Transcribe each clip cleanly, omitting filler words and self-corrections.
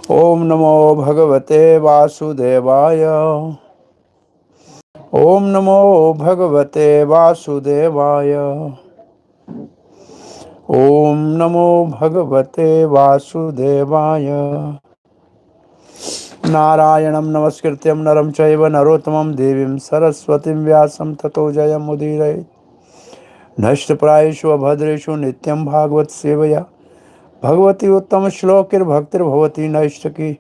Om Namo Bhagavate Vasudevaya. Om Namo Bhagavate Vasudevaya. Om Namo Bhagavate Vasudevaya. Narayanam Namaskrityam Naram Chaiva Narottamam Devim Saraswatim Vyasam Tato Jayam Udire. Nashtaprayeshu Abhadreshu Nityam Bhagavat Sevaya. Bhagavati Uttam Shlokir Bhaktir Bhavati Nashtaki.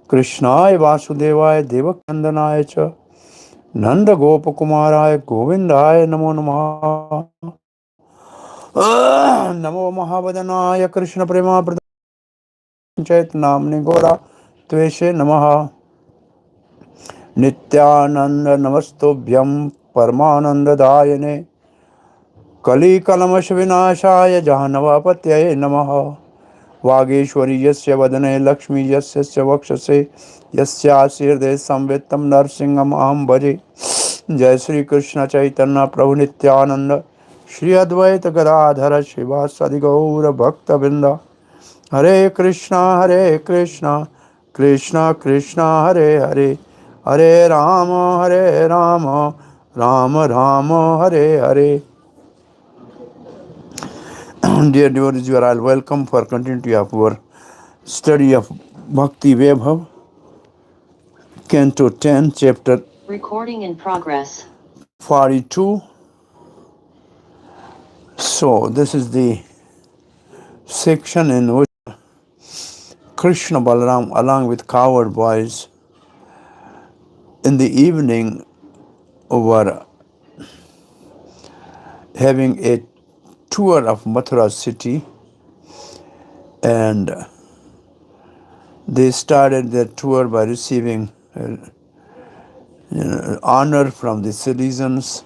Krishnaya Vasudevaya Devakandanaaya Cha. Nanda Gopakumaraya Govindaya Namo Namaha. Namo Mahavadhanaya Krishna Prema Pradhanchait Namni Gora Tveshe Namaha. Nityananda Namastobhyam Paramananda Dayane Kali Kalamash Vinashaya Jahanavapatyaye Namaha. Vageshwari Yasya Vadane Lakshmi Yasya Vakshase Yasya Sirde Samvitam Narsingham Aham Bhaje. Jai Shri Krishna Chaitanya Prabhu Nityananda Shri Advaita Gadadhara Shivasadi Gaura Bhakta Binda. Hare Krishna Krishna Krishna Hare Hare Hare Rama Rama Rama Hare Hare. Dear devotees, you are all welcome for continuity of our study of Bhakti Vaibhav, Canto 10, Chapter Recording in progress. 42. So, this is the section in which Krishna Balaram, along with cowherd boys, in the evening were having a tour of Mathura city, and they started their tour by receiving honor from the citizens,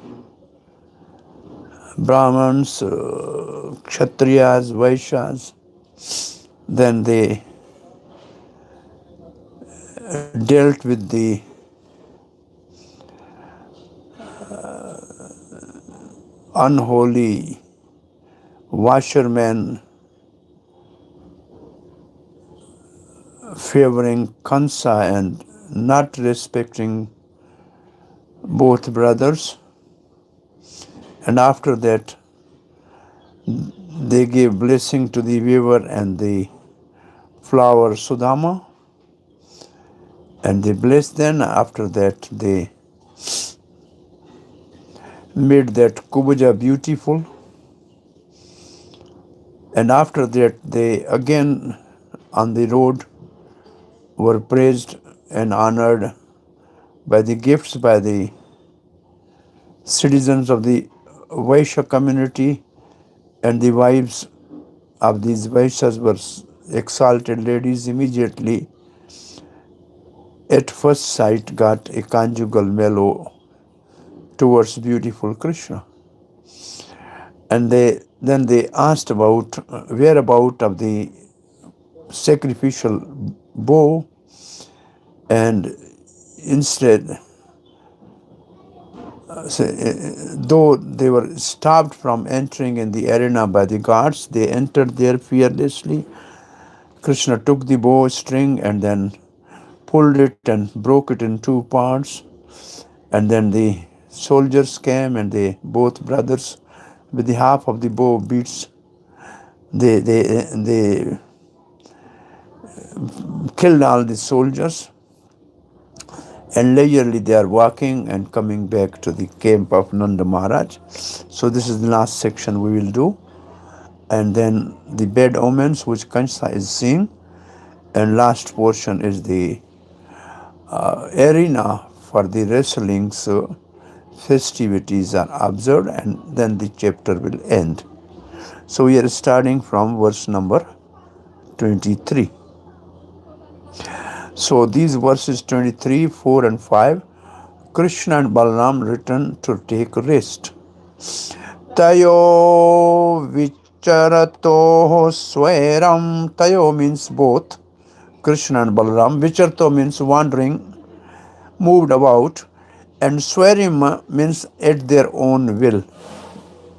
Brahmins, Kshatriyas, Vaishyas. Then they dealt with the unholy washermen, favoring Kansa and not respecting both brothers. And after that, they gave blessing to the weaver and the flower Sudama, and they blessed them. After that, they made that Kubaja beautiful, and after that, they again on the road were praised and honored by the gifts by the citizens of the Vaishya community, and the wives of these Vaishyas were exalted ladies immediately at first sight got a conjugal mellow towards beautiful Krishna. And then they asked about whereabout of the sacrificial bow, and instead, though they were stopped from entering in the arena by the guards, they entered there fearlessly. Krishna took the bow string and then pulled it and broke it in two parts. And then the soldiers came, and they both brothers with the half of the bow beats, they killed all the soldiers, and leisurely they are walking and coming back to the camp of Nanda Maharaj. So this is the last section we will do, and then the bad omens which Kansa is seeing, and last portion is the arena for the wrestling. So festivities are observed, and then the chapter will end. So we are starting from verse number 23. So these verses 23, 4 and 5, Krishna and Balaram return to take rest. Tayo vicharato sweram. Tayo means both. Krishna and Balaram. Vicharto means wandering, moved about. And swerim means at their own will,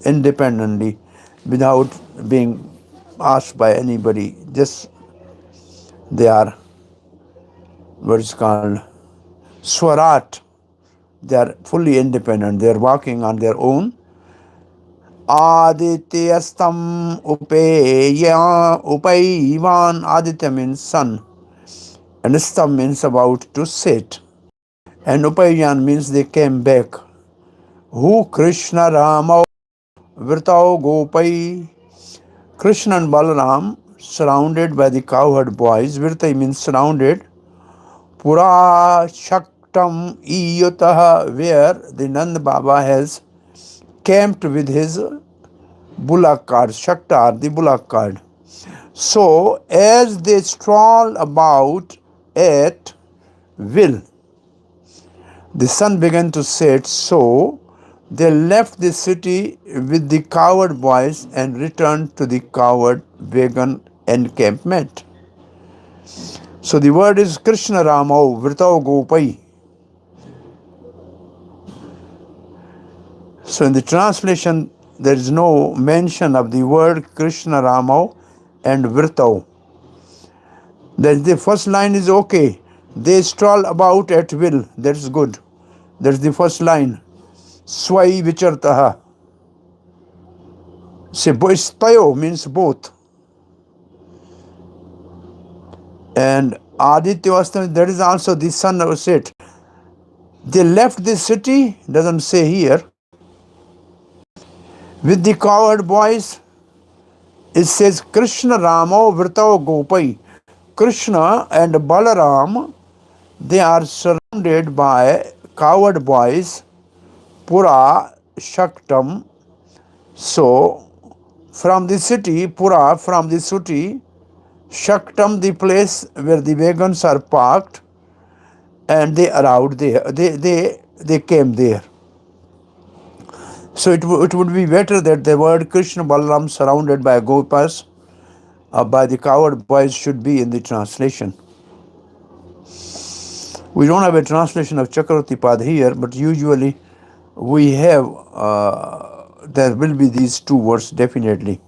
independently, without being asked by anybody. Just they are what is called Swarat. They are fully independent. They are walking on their own. Adityastam upaivan. Aditya means sun. And stam means about to set. And upaiyan means they came back. Who Krishna Rama Virtao Gopai. Krishna and Balaram surrounded by the cowherd boys. Virtai means surrounded. Pura Shaktam Iyutaha, where the Nand Baba has camped with his bullock cart. Shakta, the bullock cart. So, as they stroll about at will, the sun began to set, so they left the city with the cowherd boys and returned to the cowherd wagon encampment. So the word is Krishna Ramau Virtau Gopai. So in the translation, there is no mention of the word Krishna Ramau and Virtau. That the first line is okay. They stroll about at will. That's good. That's the first line. Swai vichartaha. Say boistayo means both. And Aditya Astam, that is also the sun of set. They left the city, doesn't say here, with the cowherd boys. It says Krishna Ramo Virtao Gopai. Krishna and Balaram, they are surrounded by cowherd boys, Pura Shaktam. So, from the city, Pura, from the city, Shaktam, the place where the wagons are parked, and they arrived there. They came there. So it would be better that the word Krishna Balaram surrounded by Gopas, by the cowherd boys, should be in the translation. We don't have a translation of Chakravarti Pad here, but usually we have, there will be these two words definitely.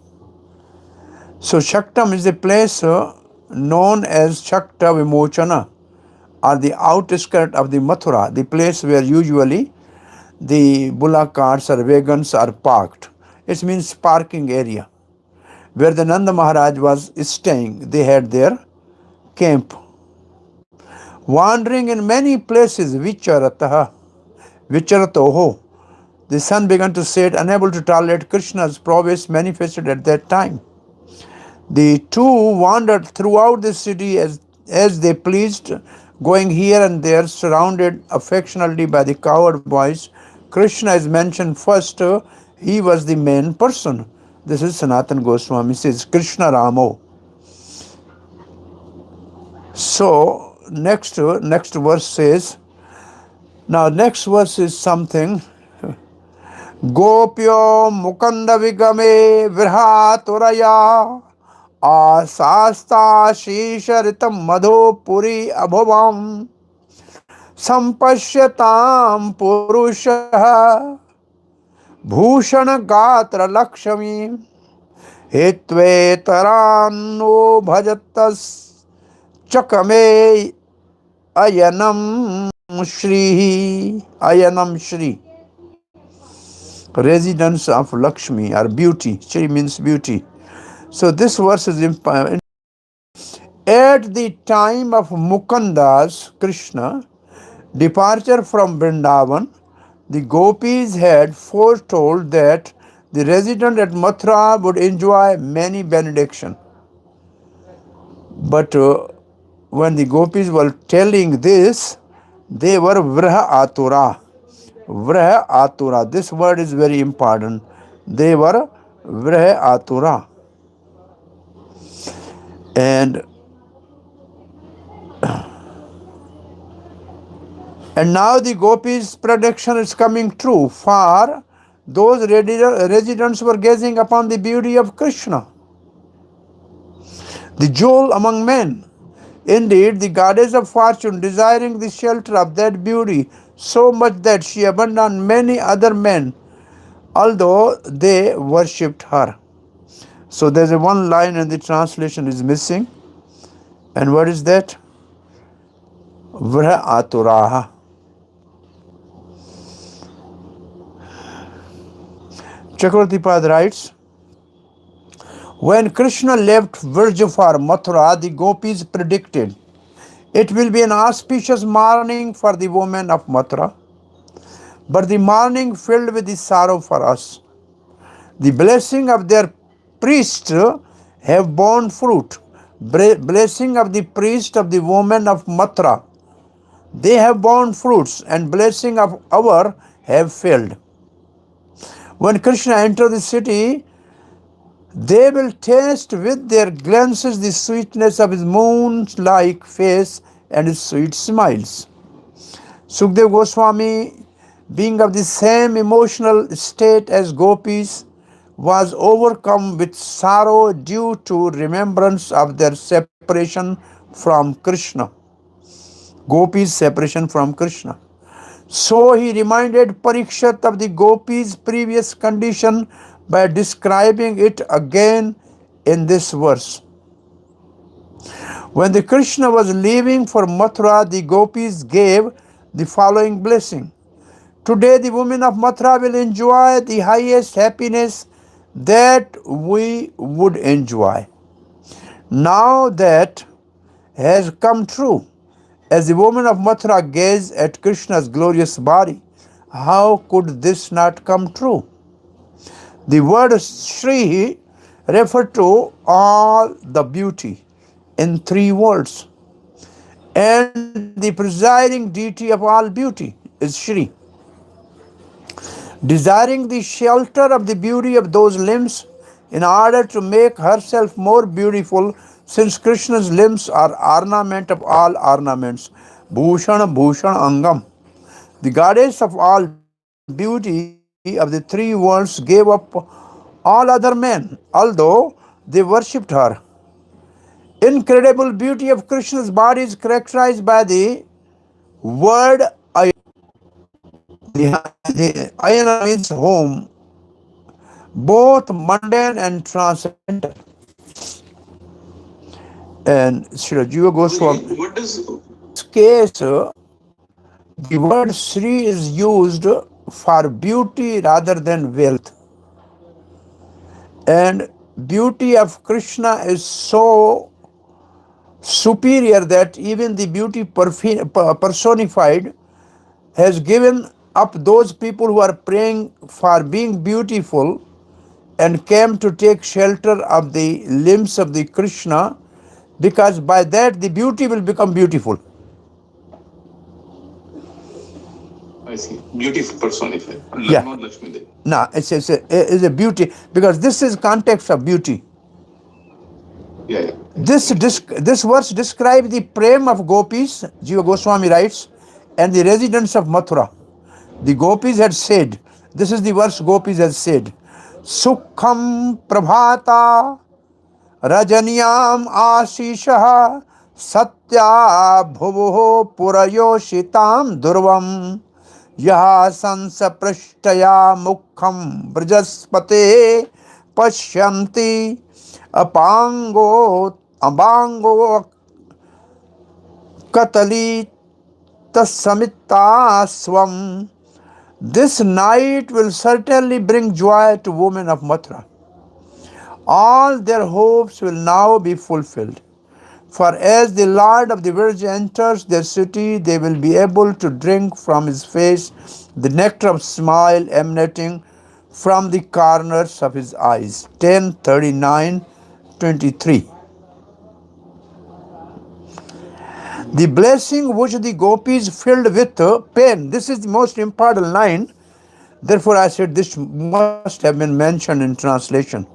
So Shaktam is a place known as Shakta Vimochana, or the outskirt of the Mathura, the place where usually the bullock carts or wagons are parked. It means parking area. Where the Nanda Maharaj was staying, they had their camp. Wandering in many places, vicharatoho, the sun began to set, unable to tolerate Krishna's prowess manifested at that time. The two wandered throughout the city as they pleased, going here and there, surrounded affectionately by the cowherd boys. Krishna is mentioned first. He was the main person. This is Sanatana Goswami says Krishna Ramo. So next verse says, now next verse is something. Gopyo mukanda vigame virhaturaya asasta shisharitam madhopuri abhavam sampashyatam purusha bhushan gatra lakshmi hetvetarano bhajatas chakame ayanam shri, residence of Lakshmi or beauty. Shri means beauty. So this verse is important. At the time of Mukunda's, Krishna, departure from Vrindavan, the gopis had foretold that the resident at Mathura would enjoy many benediction. But when the gopis were telling this, they were Vraha Atura. Vraha Atura. This word is very important. They were Vraha Atura. And now the gopis' prediction is coming true. For those residents were gazing upon the beauty of Krishna, the jewel among men. Indeed, the goddess of fortune, desiring the shelter of that beauty so much that she abandoned many other men, although they worshipped her. So there's a one line in the translation is missing. And what is that? vrah aturaha. Chakravarti Pad writes, when Krishna left Vrja for Mathura, the gopis predicted, it will be an auspicious morning for the women of Mathura, but the morning filled with the sorrow for us. The blessing of their priest have borne fruit. Blessing of the priest of the women of Mathura, they have borne fruits, and blessing of our have failed. When Krishna enters the city, they will taste with their glances the sweetness of his moon-like face and his sweet smiles. Sukdev Goswami, being of the same emotional state as gopis, was overcome with sorrow due to remembrance of their separation from Krishna. Gopis' separation from Krishna. So he reminded Parikshit of the gopis' previous condition by describing it again in this verse. When the Krishna was leaving for Mathura, the gopis gave the following blessing. Today the women of Mathura will enjoy the highest happiness that we would enjoy. Now that has come true. As the women of Mathura gaze at Krishna's glorious body, how could this not come true? The word Shri refers to all the beauty in three words, and the presiding deity of all beauty is Shri. Desiring the shelter of the beauty of those limbs in order to make herself more beautiful, since Krishna's limbs are ornament of all ornaments, Bhushan Bhushan Angam. The goddess of all beauty of the three worlds gave up all other men, although they worshipped her. Incredible beauty of Krishna's body is characterized by the word ayana. The ayana means home, both mundane and transcendental. And Srila Jiva Goswami, in this case, the word Sri is used for beauty rather than wealth. And beauty of Krishna is so superior that even the beauty personified has given up those people who are praying for being beautiful and came to take shelter of the limbs of the Krishna, because by that the beauty will become beautiful. I see. Beauty personified. Yeah. Not Lakshmi Devi. No, it's a beauty, because this is context of beauty. Yeah, yeah. This verse describes the prem of gopis, Jiva Goswami writes, and the residents of Mathura. The gopis had said, this is the verse gopis had said, Sukham Prabhata Rajaniyam Ashishaha Satya Bhuvo Purayoshitam Durvam Yaha Sansa Prashtaya Mukham Brajaspate Pashyanti Abango Katali Tasamitaswam. This night will certainly bring joy to women of Mathura. All their hopes will now be fulfilled. For as the Lord of the Virgin enters their city, they will be able to drink from his face the nectar of smile emanating from the corners of his eyes. 10:39-23. The blessing which the gopis filled with pain. This is the most important line. Therefore, I said this must have been mentioned in translation.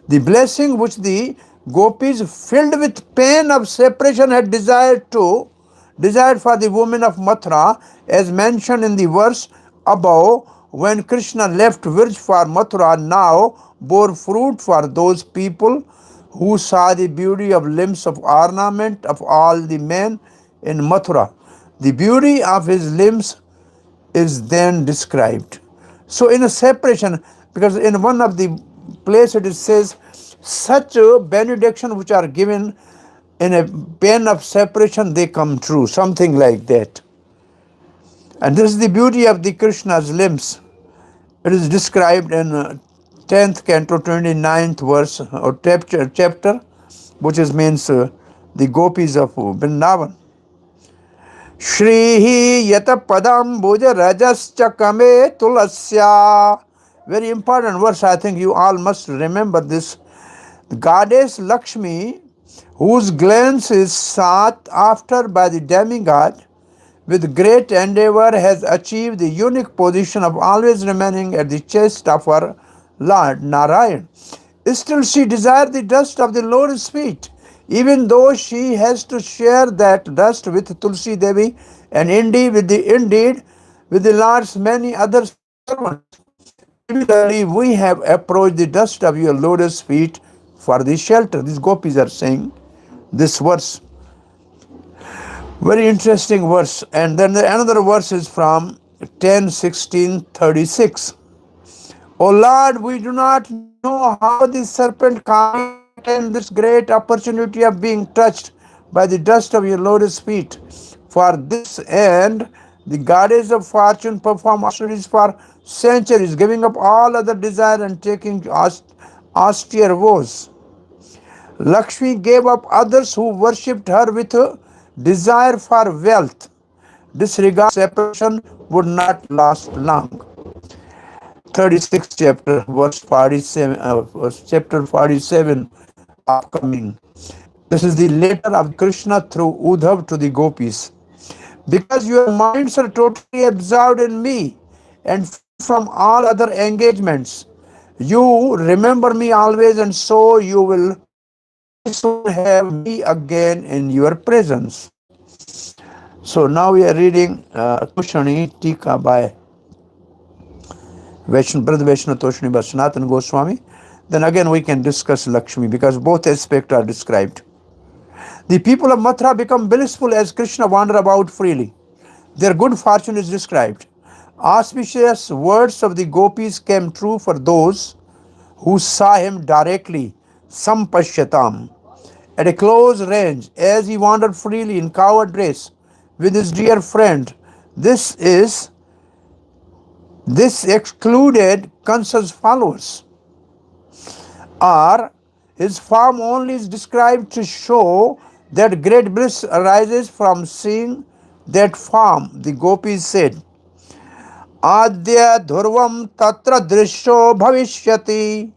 The blessing which the gopis filled with pain of separation had desired for the women of Mathura, as mentioned in the verse above, when Krishna left Vrij for Mathura, now bore fruit for those people who saw the beauty of limbs of ornament of all the men in Mathura. The beauty of his limbs is then described. So in a separation, because in one of the places it says, such benediction which are given in a pain of separation they come true, something like that. And this is the beauty of the Krishna's limbs. It is described in 10th canto 29th verse or chapter, which is means the gopis of Vrindavan. Shrihi yata padambuja rajascha kame tulasya. Very important verse, I think you all must remember this. The goddess Lakshmi, whose glance is sought after by the demigod, with great endeavor has achieved the unique position of always remaining at the chest of her Lord Narayan. Still she desires the dust of the Lord's feet, even though she has to share that dust with Tulsi Devi and indeed with the Lord's many other servants. Similarly, we have approached the dust of your lotus feet for the shelter. These gopis are saying this verse. Very interesting verse. And then another verse is from 10:16:36. O Lord, we do not know how the serpent can't attain this great opportunity of being touched by the dust of your lotus feet. For this end, the goddess of fortune performed austerities for centuries, giving up all other desire and taking austere vows. Lakshmi gave up others who worshipped her with a desire for wealth. Disregard separation would not last long. 36th chapter, verse 47, chapter 47 upcoming. This is the letter of Krishna through Uddhav to the gopis. Because your minds are totally absorbed in me and free from all other engagements, you remember me always, and so you will very soon have me again in your presence. So now we are reading Kushani Tika by Brother Vaishnava Toshni by Sanatana Goswami. Then again we can discuss Lakshmi because both aspects are described. The people of Mathura become blissful as Krishna wander about freely. Their good fortune is described. Auspicious words of the gopis came true for those who saw him directly, sampashyatam, at a close range, as he wandered freely in covered dress with his dear friend. This excluded Kansa's followers, or his form only is described to show that great bliss arises from seeing that form. The gopis said, Adya dhurvam tatra drishyo bhavishyati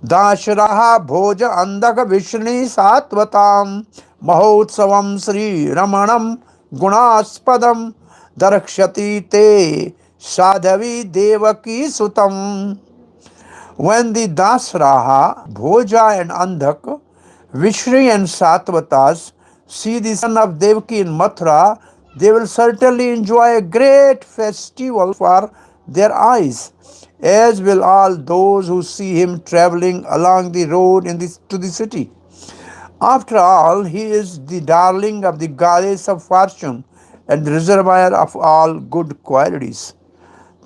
dashraha bhoja andaka vishni satvatam mahotsavam sri ramanam gunaspadam darakshati te sadhavi devaki sutam. When the Dasraha, Bhoja and Andhak, Vishri and Satvatas see the son of Devaki in Mathura, they will certainly enjoy a great festival for their eyes, as will all those who see him traveling along the road to the city. After all, he is the darling of the goddess of fortune and the reservoir of all good qualities.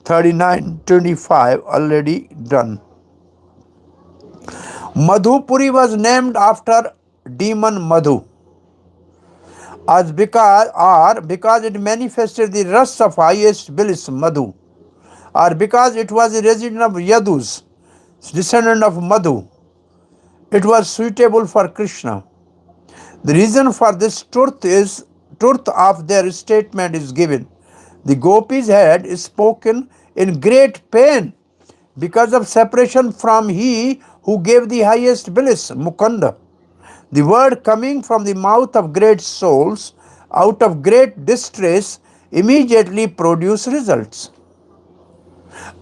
39:25 already done. Madhupuri was named after demon Madhu, because it manifested the rasa of highest bliss, Madhu, or because it was a resident of Yadus, descendant of Madhu. It was suitable for Krishna. The reason for this truth of their statement is given. The gopis had spoken in great pain because of separation from he who gave the highest bliss, Mukunda. The word coming from the mouth of great souls out of great distress immediately produce results.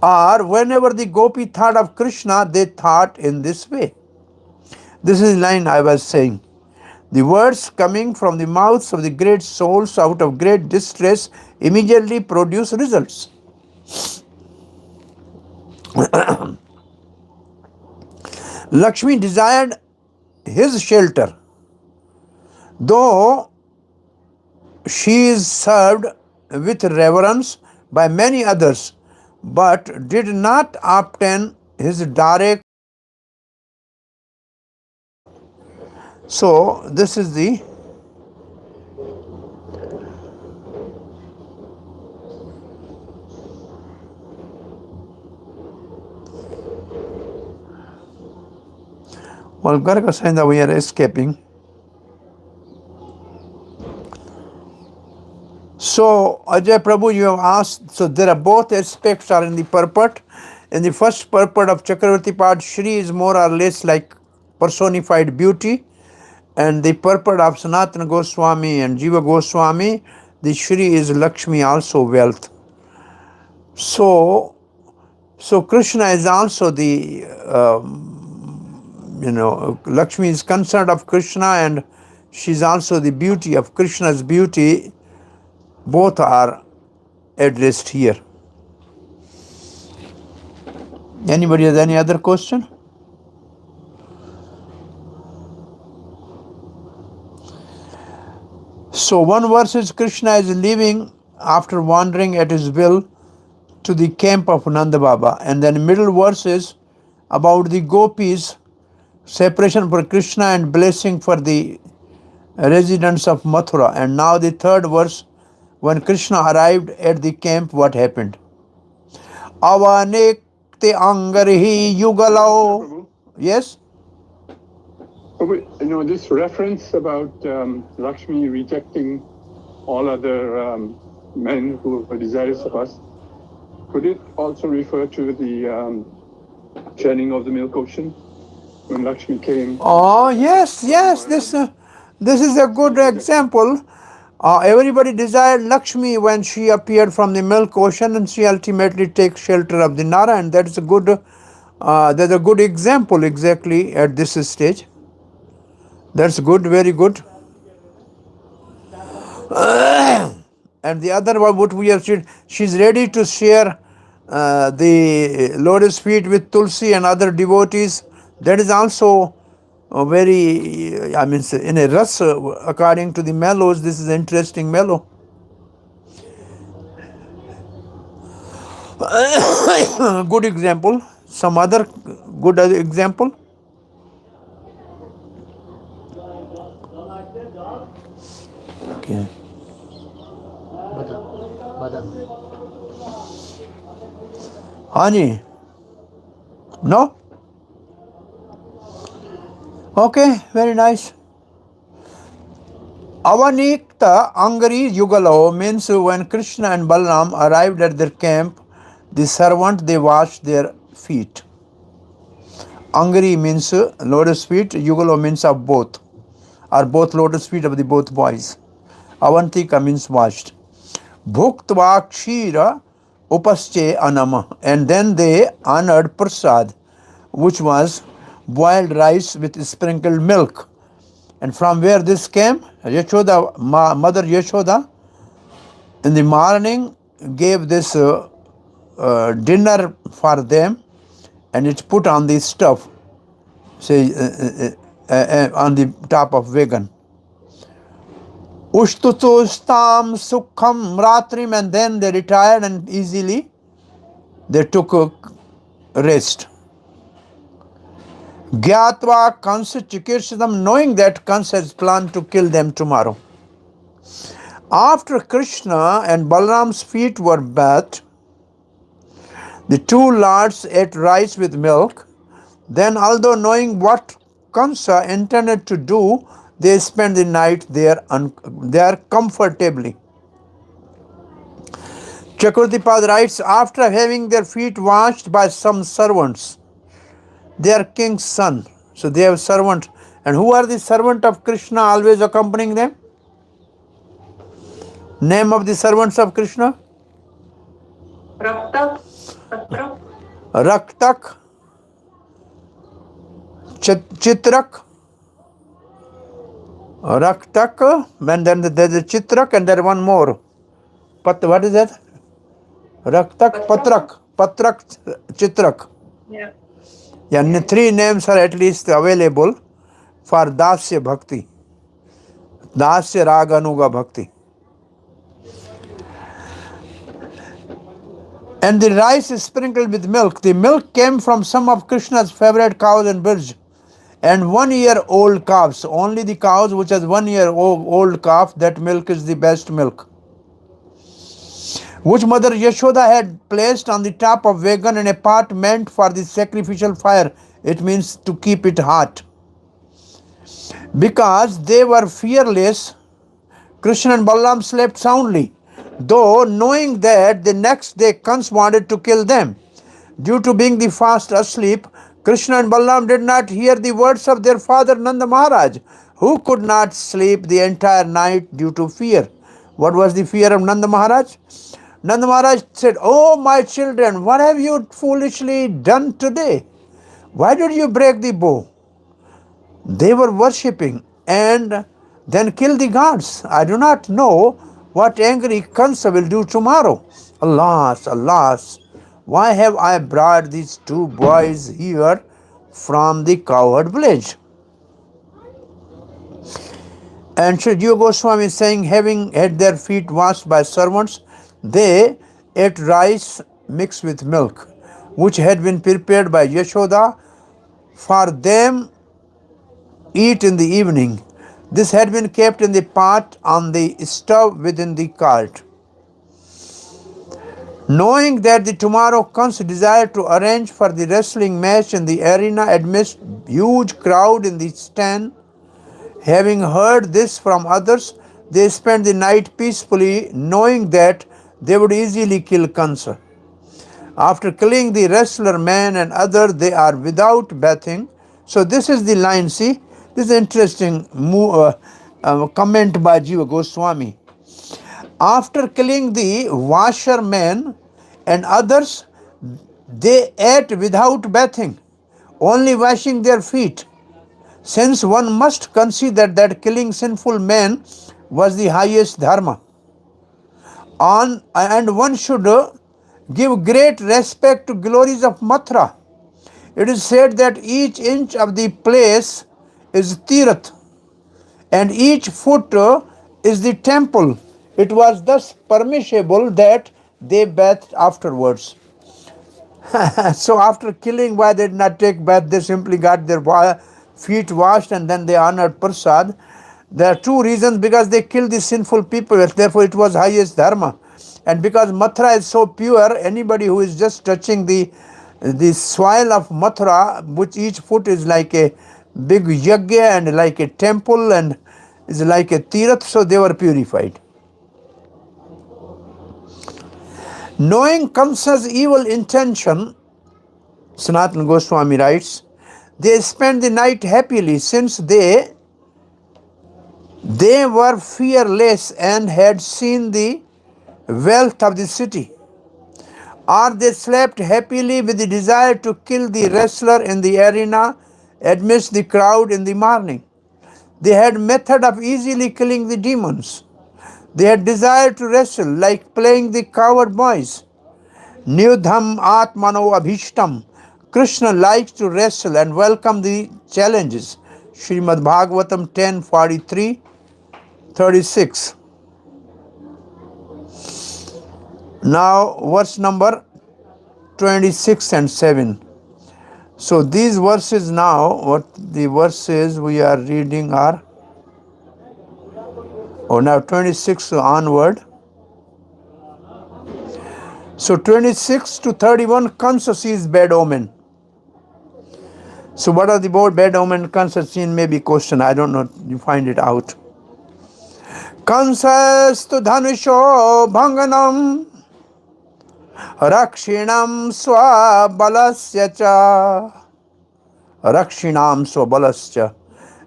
Or whenever the gopi thought of Krishna, they thought in this way. This is the line I was saying. The words coming from the mouths of the great souls out of great distress immediately produce results. Lakshmi desired his shelter, though she is served with reverence by many others, but did not obtain his direct. So this is the Well, Garga Sainda, we are escaping. So, Ajay Prabhu, you have asked, so there are both aspects are in the purport. In the first purport of Chakravarti part, Shri is more or less like personified beauty. And the purport of Sanatana Goswami and Jiva Goswami, the Shri is Lakshmi, also wealth. So Krishna is also the, Lakshmi is concerned of Krishna and she's also the beauty of Krishna's beauty. Both are addressed here. Anybody has any other question? So one verse is Krishna is leaving after wandering at his will to the camp of Nanda Baba, and then middle verse is about the gopis, separation for Krishna and blessing for the residents of Mathura. And now the third verse, when Krishna arrived at the camp, what happened? Avanekte angarhi yugalao. Yes? This reference about Lakshmi rejecting all other men who were desirous of us, could it also refer to the churning of the milk ocean when Lakshmi came? Oh, yes. This is a good example. Everybody desired Lakshmi when she appeared from the milk ocean, and she ultimately takes shelter of the Nara, and that's a good example exactly at this stage. That's good, very good. And the other one, what we have said, she's ready to share the lotus feet with Tulsi and other devotees. That is also very, in a ras, according to the mellows, this is an interesting mellow. Good example. Some other good example? Okay. Hani? No? Okay, very nice. Avanikta Angari Yugalo means when Krishna and Balaram arrived at their camp, the servant, they washed their feet. Angari means lotus feet, Yugalo means of both, or both lotus feet of the both boys. Avantika means washed. Bhuktva kshira upasche anama, and then they honored prasad, which was boiled rice with sprinkled milk. And from where this came, Yashoda, Mother Yashoda, in the morning gave this dinner for them, and it's put on the stuff, say on the top of wagon. Ushtutustam sukham ratrim, and then they retired and easily they took a rest. Gyatva Kansa Chikirshadam, knowing that Kansa has planned to kill them tomorrow. After Krishna and Balaram's feet were bathed, the two lords ate rice with milk. Then, although knowing what Kansa intended to do, they spent the night there comfortably. Chakravartipad writes, after having their feet washed by some servants, they are king's son. So they have servant. And who are the servant of Krishna always accompanying them? Name of the servants of Krishna? Raktak, Patrak, Raktak, Chitrak, Raktak, and then there's a Chitrak, and there one more. What is that? Raktak, Patrak, Chitrak. yeah. Yeah, three names are at least available for Dasya Bhakti. Dasya Raga Anuga Bhakti. And the rice is sprinkled with milk. The milk came from some of Krishna's favorite cows and birds. And 1-year-old calves. Only the cows which has 1-year-old calf, that milk is the best milk. Which Mother Yashoda had placed on the top of wagon in a pot meant for the sacrificial fire. It means to keep it hot. Because they were fearless, Krishna and Balaram slept soundly, though knowing that the next day Kans wanted to kill them. Due to being the fast asleep, Krishna and Balaram did not hear the words of their father Nanda Maharaj, who could not sleep the entire night due to fear. What was the fear of Nanda Maharaj? Nanda Maharaj said, "Oh, my children, what have you foolishly done today? Why did you break the bow? They were worshipping and then kill the gods. I do not know what angry Kansa will do tomorrow. Alas, alas, why have I brought these two boys here from the cowherd village?" And Sri Jiva Goswami is saying, having had their feet washed by servants, they ate rice mixed with milk, which had been prepared by Yashoda for them eat in the evening. This had been kept in the pot on the stove within the cart. Knowing that the tomorrow Kans desired to arrange for the wrestling match in the arena amidst huge crowd in the stand, having heard this from others, they spent the night peacefully, knowing that they would easily kill Kansa. After killing the wrestler man and other, they are without bathing. So this is the line, see, this is interesting comment by Jiva Goswami. After killing the washermen and others, they ate without bathing, only washing their feet. Since one must consider that killing sinful men was the highest dharma, and one should give great respect to glories of Mathura. It is said that each inch of the place is Tirath, and each foot is the temple. It was thus permissible that they bathed afterwards. So after killing, why they did not take bath? They simply got their feet washed and then they honored prasad. There are two reasons: because they killed the sinful people, therefore it was highest dharma, and because Mathura is so pure, anybody who is just touching the soil of Mathura, which each foot is like a big yagya and like a temple and is like a tirath, so they were purified. Knowing Kamsa's evil intention, Sanatana Goswami writes, they spent the night happily, since they were fearless and had seen the wealth of the city. Or they slept happily with the desire to kill the wrestler in the arena amidst the crowd in the morning. They had method of easily killing the demons. They had desire to wrestle, like playing the coward boys. Niyudham atmano abhishtam. Krishna likes to wrestle and welcome the challenges. Srimada Bhagvatam 10:43-36. Now verse number 26 and 7. So these verses now, what the verses we are reading are, now 26 onward. So 26 to 31, Kansa sees bad omen. So what are the bad omen Kansa seen may be question. I don't know. You find it out. Kansastu dhanusho bhanganam rakshinam swabalasya cha. Rakshinam swabalasya.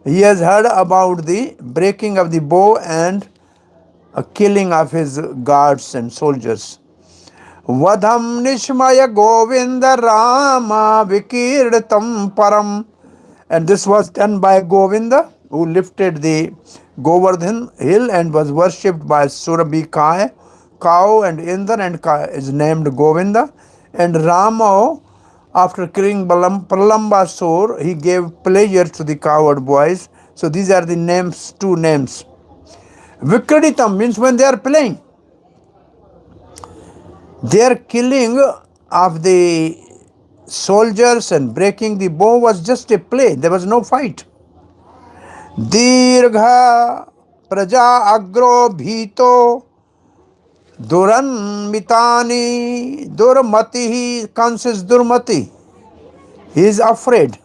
He has heard about the breaking of the bow and a killing of his guards and soldiers. Vadham nishmaya govinda rama vikirtam param. And this was done by Govinda, who lifted the Govardhan hill and was worshipped by Surabhi cow and Indra, and is named Govinda. And Rama, after killing Pralambasur, he gave pleasure to the coward boys. So these are the names, two names. Vikritam means when they are playing. Their killing of the soldiers and breaking the bow was just a play. There was no fight. Dirgha praja agro bhito duranmitani durmati. Kans is durmati. He is afraid.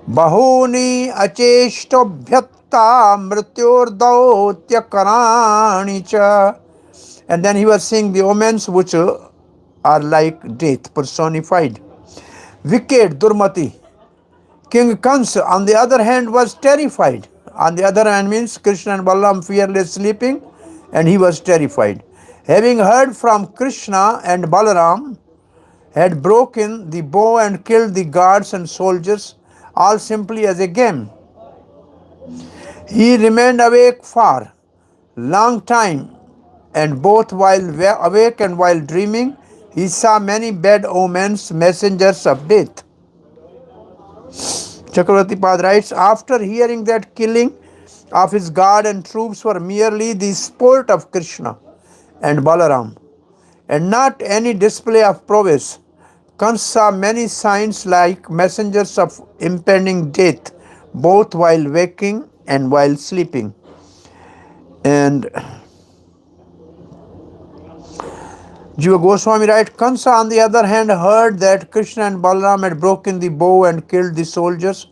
bahuni acheshtobhyatta mrityordautya karani cha. And then he was saying the omens which are like death personified. Wicked Durmati. King Kansa, on the other hand, was terrified. On the other hand means Krishna and Balaram fearless sleeping, and he was terrified. Having heard from Krishna and Balaram, had broken the bow and killed the guards and soldiers, all simply as a game. He remained awake for long time, and both while awake and while dreaming, he saw many bad omens, messengers of death. Chakravarti Pad writes, after hearing that killing of his guard and troops were merely the sport of Krishna and Balaram, and not any display of prowess, Kans saw many signs like messengers of impending death, both while waking and while sleeping. And Jiva Goswami writes, Kansa on the other hand heard that Krishna and Balaram had broken the bow and killed the soldiers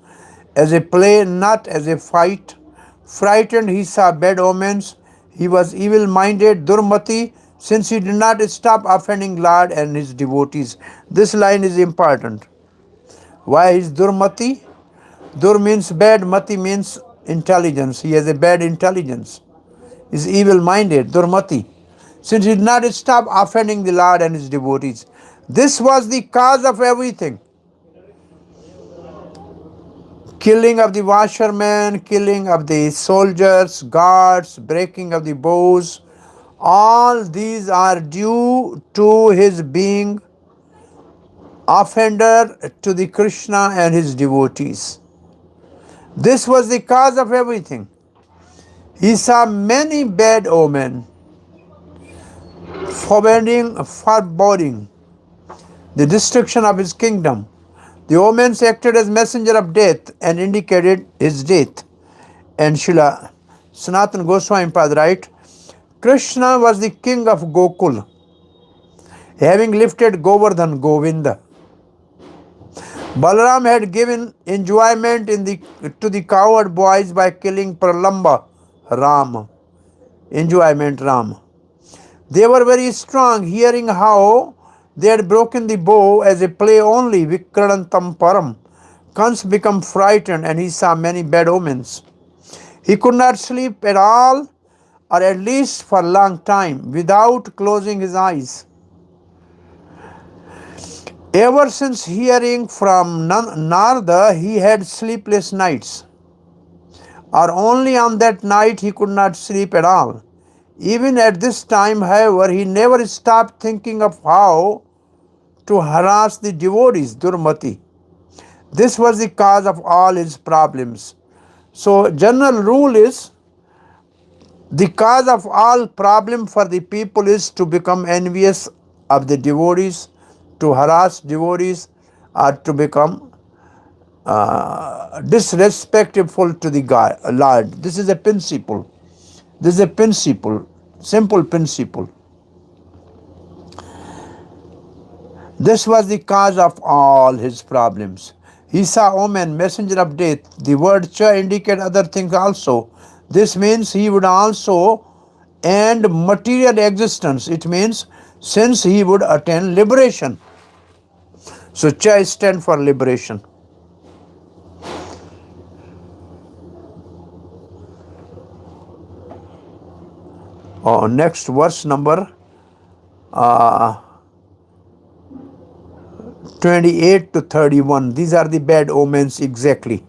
as a play, not as a fight. Frightened, he saw bad omens. He was evil-minded, Durmati, since he did not stop offending Lord and his devotees. This line is important. Why is Durmati? Dur means bad, Mati means intelligence. He has a bad intelligence. He is evil-minded, Durmati, since he did not stop offending the Lord and his devotees. This was the cause of everything. Killing of the washermen, killing of the soldiers, guards, breaking of the bows, all these are due to his being offender to the Krishna and his devotees. This was the cause of everything. He saw many bad omens, foreboding the destruction of his kingdom. The omens acted as messenger of death and indicated his death. And Srila Sanatana Goswami Pad writes, Krishna was the king of Gokul, having lifted Govardhan Govinda. Balaram had given enjoyment to the coward boys by killing Pralamba Ram. Enjoyment Ram. They were very strong, hearing how they had broken the bow as a play only, Vikrantam Param. Kans became frightened and he saw many bad omens. He could not sleep at all, or at least for a long time, without closing his eyes. Ever since hearing from Narada, he had sleepless nights, or only on that night he could not sleep at all. Even at this time, however, he never stopped thinking of how to harass the devotees, Durmati. This was the cause of all his problems. So, general rule is, the cause of all problem for the people is to become envious of the devotees, to harass devotees, or to become disrespectful to the Lord. This is a principle. This is a principle, simple principle. This was the cause of all his problems. He saw omen, messenger of death. The word cha indicates other things also. This means he would also end material existence. It means since he would attain liberation. So cha stands for liberation. Next verse number 28 to 31. These are the bad omens exactly.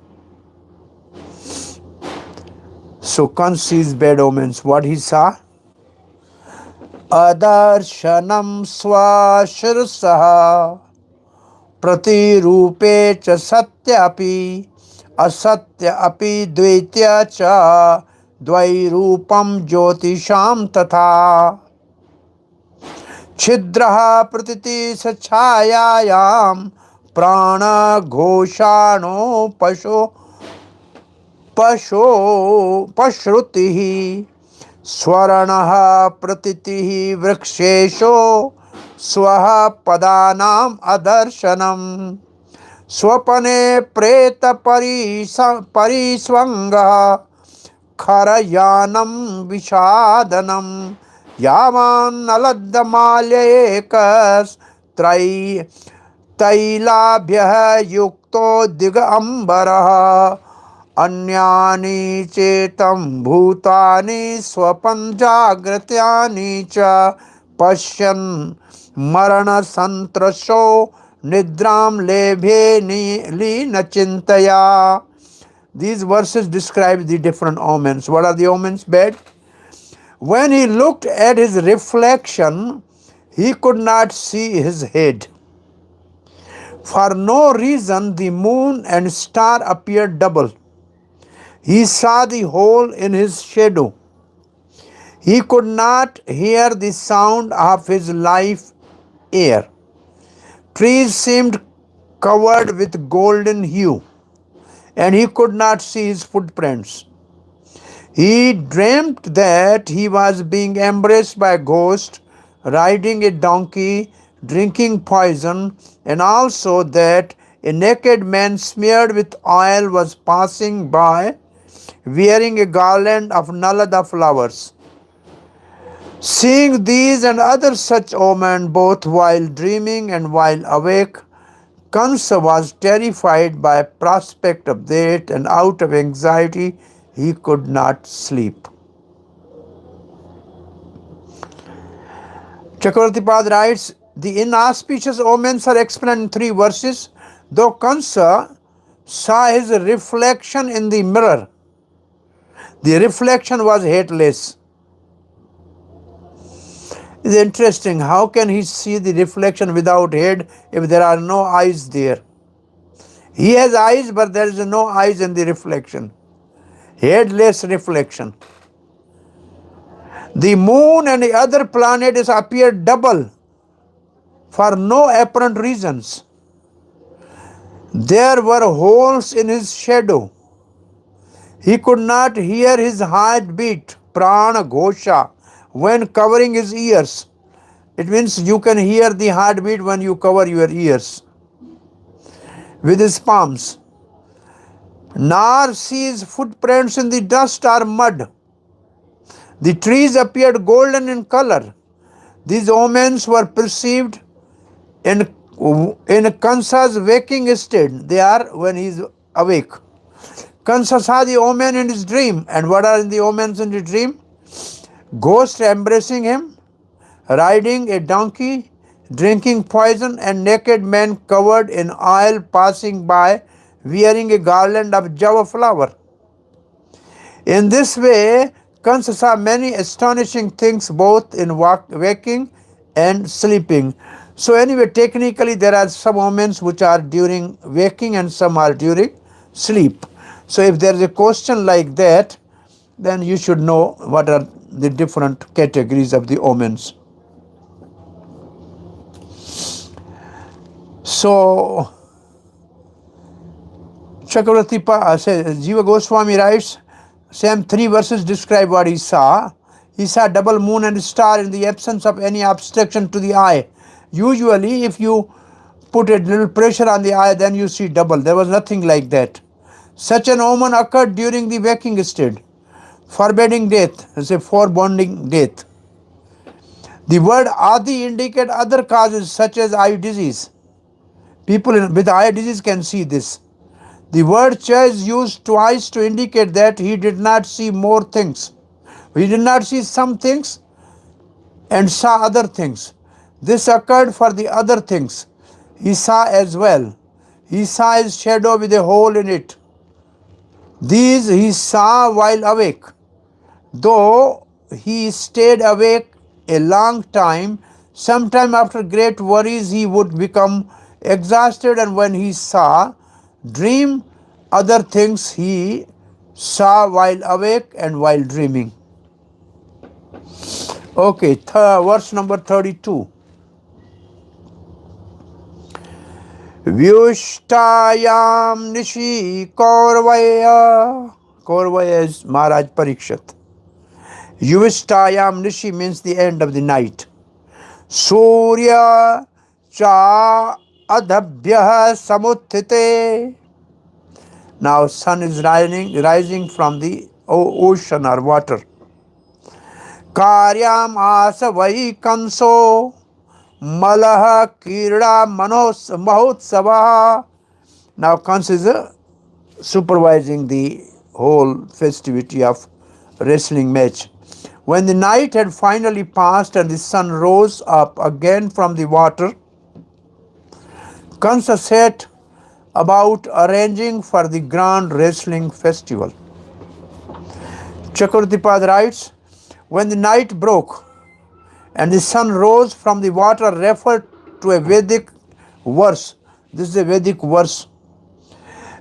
So Kans sees bad omens. What he saw? Adarshanam swashirsaha pratirupe cha satyapi asatya api dvaitya cha dvairupam jyotisham tatha छिद्रः प्रतिति सच्छायायां प्राण घोषाणो पशुतिः स्वर्णः प्रतितिः वृक्षेषु स्वः पदानाम् अदर्शनम् स्वपने प्रेत परिस्वंगः खरयानं विषादनं यावान्नलद्दमाल्येकस्त्रै तैलाभ्यः युक्तो दिगम्बरः अन्यानि चेतं भूतानि स्वपन् जाग्रत्यानि च पश्यन् मरणसन्त्रशो निद्रां लेभे लीनचिन्तया. These verses describe the different omens. What are the omens? Bad. When he looked at his reflection, he could not see his head. For no reason, the moon and star appeared double. He saw the hole in his shadow. He could not hear the sound of his life air. Trees seemed covered with golden hue, and he could not see his footprints. He dreamt that he was being embraced by a ghost, riding a donkey, drinking poison, and also that a naked man smeared with oil was passing by, wearing a garland of nalada flowers. Seeing these and other such omens both while dreaming and while awake, Kansa was terrified by prospect of death, and out of anxiety he could not sleep. Chakravarti Pad writes, the inauspicious omens are explained in 3 verses. Though Kansa saw his reflection in the mirror, the reflection was hateless. It's interesting. How can he see the reflection without head if there are no eyes there? He has eyes, but there is no eyes in the reflection. Headless reflection. The moon and the other planets appeared double for no apparent reasons. There were holes in his shadow. He could not hear his heartbeat, prana ghosha, when covering his ears. It means you can hear the heartbeat when you cover your ears with his palms. Nor see his footprints in the dust or mud. The trees appeared golden in color. These omens were perceived in Kansa's waking state. They are when he is awake. Kansa saw the omen in his dream. And what are the omens in the dream? Ghost embracing him, riding a donkey, drinking poison, and naked men covered in oil passing by, wearing a garland of java flower. In this way, Kansa saw many astonishing things both in waking and sleeping. So anyway, technically there are some omens which are during waking and some are during sleep. So if there is a question like that, then you should know what are the different categories of the omens. So Chakravarti Jiva Goswami writes, same 3 verses describe what he saw. He saw double moon and star in the absence of any obstruction to the eye. Usually if you put a little pressure on the eye, then you see double. There was nothing like that. Such an omen occurred during the waking state, forbidding death, it's a foreboding death. The word adi indicates other causes such as eye disease. People with eye disease can see this. The word cha is used twice to indicate that he did not see more things. He did not see some things and saw other things. This occurred for the other things he saw as well. He saw his shadow with a hole in it. These he saw while awake. Though he stayed awake a long time, sometime after great worries he would become exhausted, and when he saw dream other things he saw while awake and while dreaming. Okay, verse number 32. Vyushtayam nishi kaurvaya. Kaurvaya is Maharaj Parikshit. Yuvistayam nishi means the end of the night. Surya cha adhbhya samuthite. Now sun is rising from the ocean or water. Karyam asavai kanso malaha kirda manos mahotsava. Now Kans is supervising the whole festivity of wrestling match. When the night had finally passed and the sun rose up again from the water, Kansa set about arranging for the grand wrestling festival. Chakravartipad writes, when the night broke and the sun rose from the water, referred to a Vedic verse. This is a Vedic verse.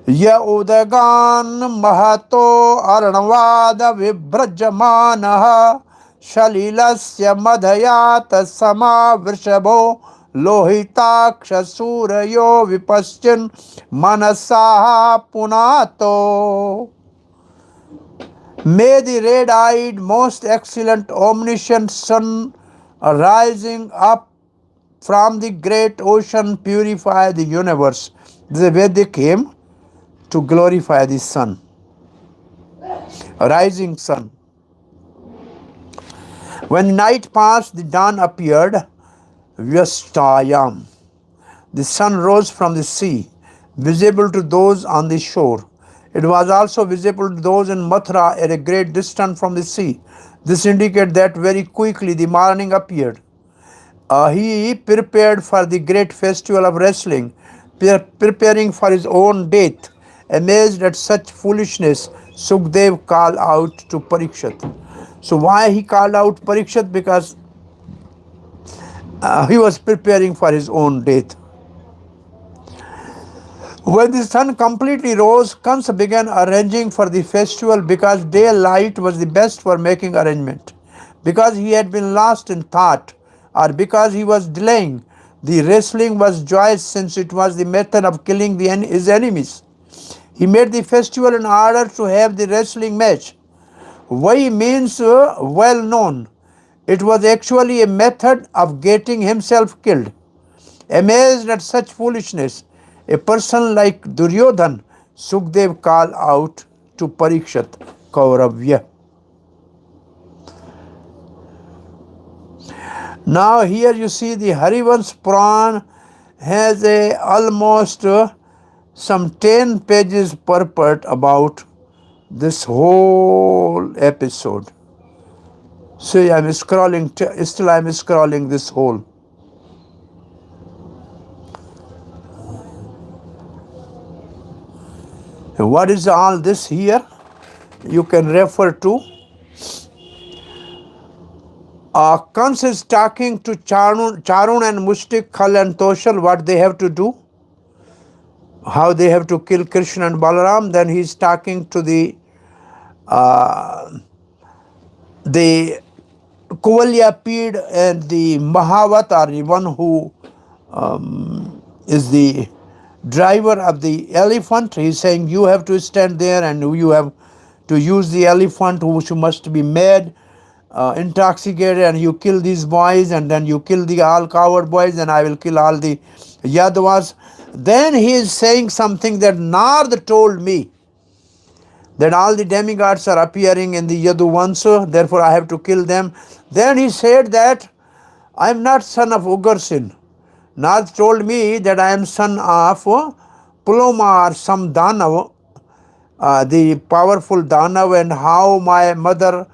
Ya udagan mahato arnavada vibrajamanaha shalilasya madhayat sama vrishabho lohitaksha surayo vipaschin manasaha punato. May the red-eyed, most excellent, omniscient sun rising up from the great ocean purify the universe. This is a Vedic hymn to glorify the sun, a rising sun. When night passed, the dawn appeared. Vyastayam. The sun rose from the sea, visible to those on the shore. It was also visible to those in Mathura at a great distance from the sea. This indicated that very quickly the morning appeared. He prepared for the great festival of wrestling, preparing for his own death. Amazed at such foolishness, Sukdev called out to Parikshit. So why he called out Parikshit? Because he was preparing for his own death. When the sun completely rose, Kansa began arranging for the festival because daylight was the best for making arrangement. Because he had been lost in thought, or because he was delaying, the wrestling was joyous since it was the method of killing his enemies. He made the festival in order to have the wrestling match. Vai means well known. It was actually a method of getting himself killed. Amazed at such foolishness, a person like Duryodhan, Sukdev called out to Parikshit, Kauravya. Now here you see the Harivansh Puran has almost some 10 pages purport about this whole episode. See, I'm scrolling, still I'm scrolling this whole. What is all this here? You can refer to. Kans is talking to Charun and Mushtik, Khal and Toshal, what they have to do, how they have to kill Krishna and Balaram. Then he's talking to the Kuvalyapid and the Mahavat, or the one who is the driver of the elephant. He's saying you have to stand there and you have to use the elephant, which must be mad, intoxicated, and you kill these boys, and then you kill the all coward boys, and I will kill all the Yadavas. Then he is saying something that Nard told me, that all the demigods are appearing in the Yaduvansa, therefore I have to kill them. Then he said that I am not son of Ugarsin. Nard told me that I am son of Puloma or some Danav, the powerful Danav, and how my mother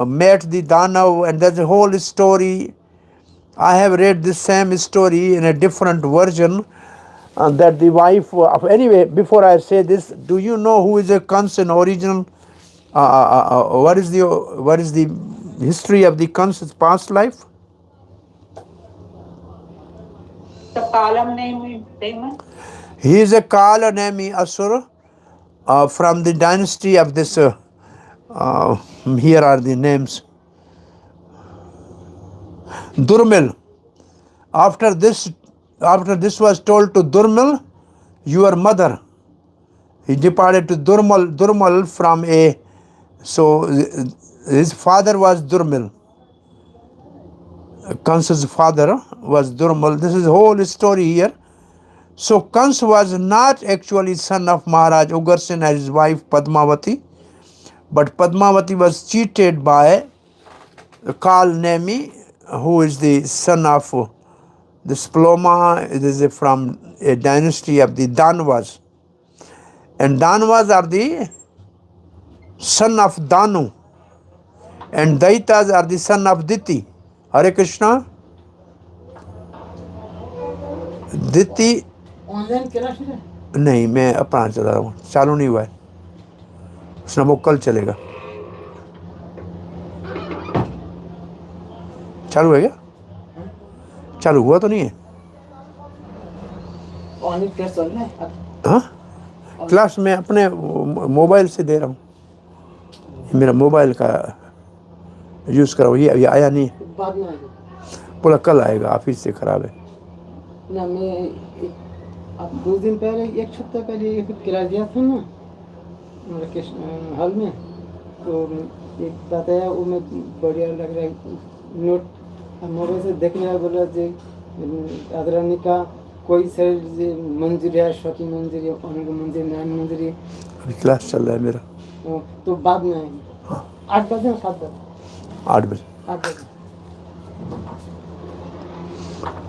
met the Danav, and there's a whole story. I have read this same story in a different version, that the wife of, anyway, before I say this, do you know who is a Kans in original? What is the history of the Kans's past life? The column name famous? He is a Kala Nemi Asura from the dynasty of this. Here are the names. Durmil. After this was told to Durmil, your mother. He departed to Durmal from a. So his father was Durmil. Kansa's father was Durmal. This is the whole story here. So Kans was not actually son of Maharaj Ugarsen and his wife Padmavati, but Padmavati was cheated by Kal Nemi, who is the son of the Sploma. It is from a dynasty of the Danvas. And Danvas are the son of Danu. And Daitas are the son of Diti. Hare Krishna. Diti नहीं, मैं अपना चला रहा हूँ, चालू नहीं हुआ है, उसने वो कल चलेगा। चालू है क्या? चालू हुआ तो नहीं है? हाँ, क्लास में अपने मोबाइल से दे रहा हूँ, मेरा मोबाइल का यूज़ करा, ये अभी आया नहीं, बोला कल आएगा, ऑफिस से खराब है ना। मैं अब 2 दिन पहले, 1 सप्ताह पहले एक क्लास दिया था ना हॉल में, तो एक बताया वो मैं बढ़िया लग रहा है नोट मोबाइल से देखने वाला बोला जो आदरानी का कोई शरीर मंजूर है, शौकी मंजूर है, अनेक मंजूर, नान मंजूर है। अभी क्लास चल रहा है मेरा, तो बाद में आएंगे 8 बजे 7 बजे 8 बजे। 8 बजे।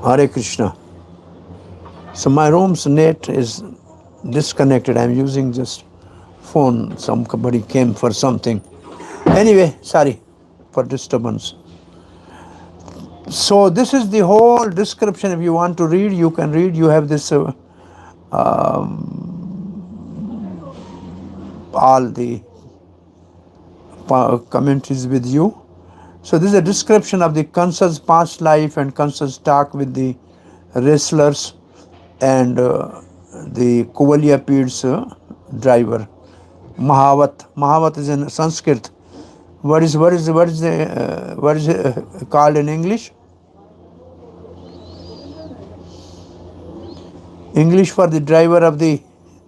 Hare Krishna. So my room's net is disconnected. I'm using just phone. Somebody came for something. Anyway, sorry for disturbance. So this is the whole description. If you want to read, you can read. You have this all the commentaries with you. So this is a description of the Kansa's past life and Kansa's talk with the wrestlers and the Kuvalyapid's driver, Mahavat. Mahavat is in Sanskrit. What is called in English? English for the driver of the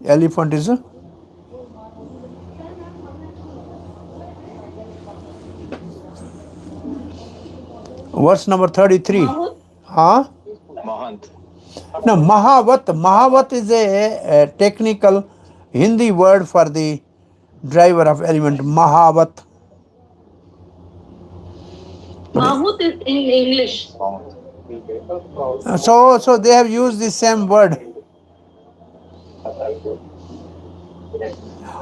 elephant is verse number 33. Huh? Mahant. No, Mahavat. Mahavat is a technical Hindi word for the driver of elephant. Mahavat. Mahut is in English. So they have used the same word.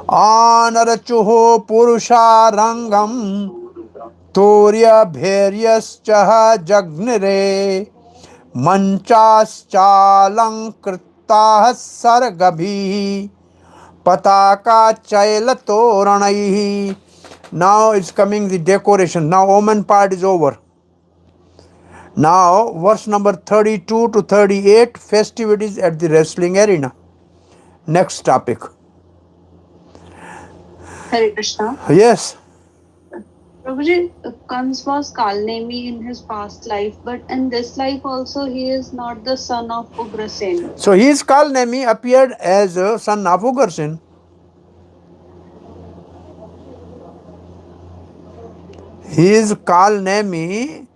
Anarachuho purusha rangam Torya bhairyascha jagnire manchaschalankritah sargabhi pataka chailatoranaihi. Now it's coming the decoration. Now Oman part is over. Now verse number 32 to 38, festivities at the wrestling arena. Next topic. Hare Krishna. Yes. Prabhuji, Kans was Kalnemi in his past life, but in this life also he is not the son of Ugrasen. So his Kalnemi appeared as a son of Ugarsen. His Kalnemi,